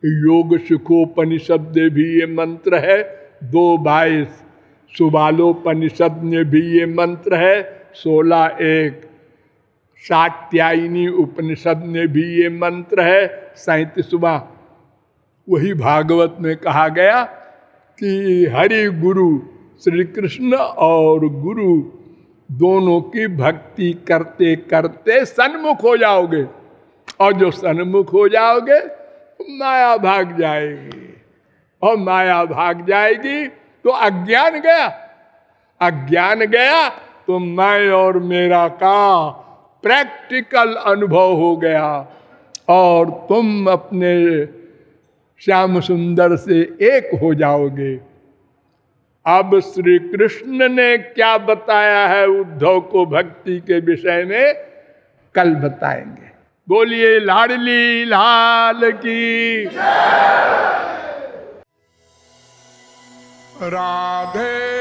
योग सुखोपनिषद में भी ये मंत्र है 2:22। सुबालोपनिषद में भी ये मंत्र है 16:1। शाक्यायनी उपनिषद में भी ये मंत्र है 37वां। वही भागवत में कहा गया कि हरि गुरु श्री कृष्ण और गुरु दोनों की भक्ति करते करते सन्मुख हो जाओगे, और जो सन्मुख हो जाओगे माया भाग जाएगी, और माया भाग जाएगी तो अज्ञान गया। अज्ञान गया तो मैं और मेरा का प्रैक्टिकल अनुभव हो गया, और तुम अपने श्याम सुंदर से एक हो जाओगे। अब श्री कृष्ण ने क्या बताया है उद्धव को भक्ति के विषय में, कल बताएंगे। बोलिए लाडली लाल की। राधे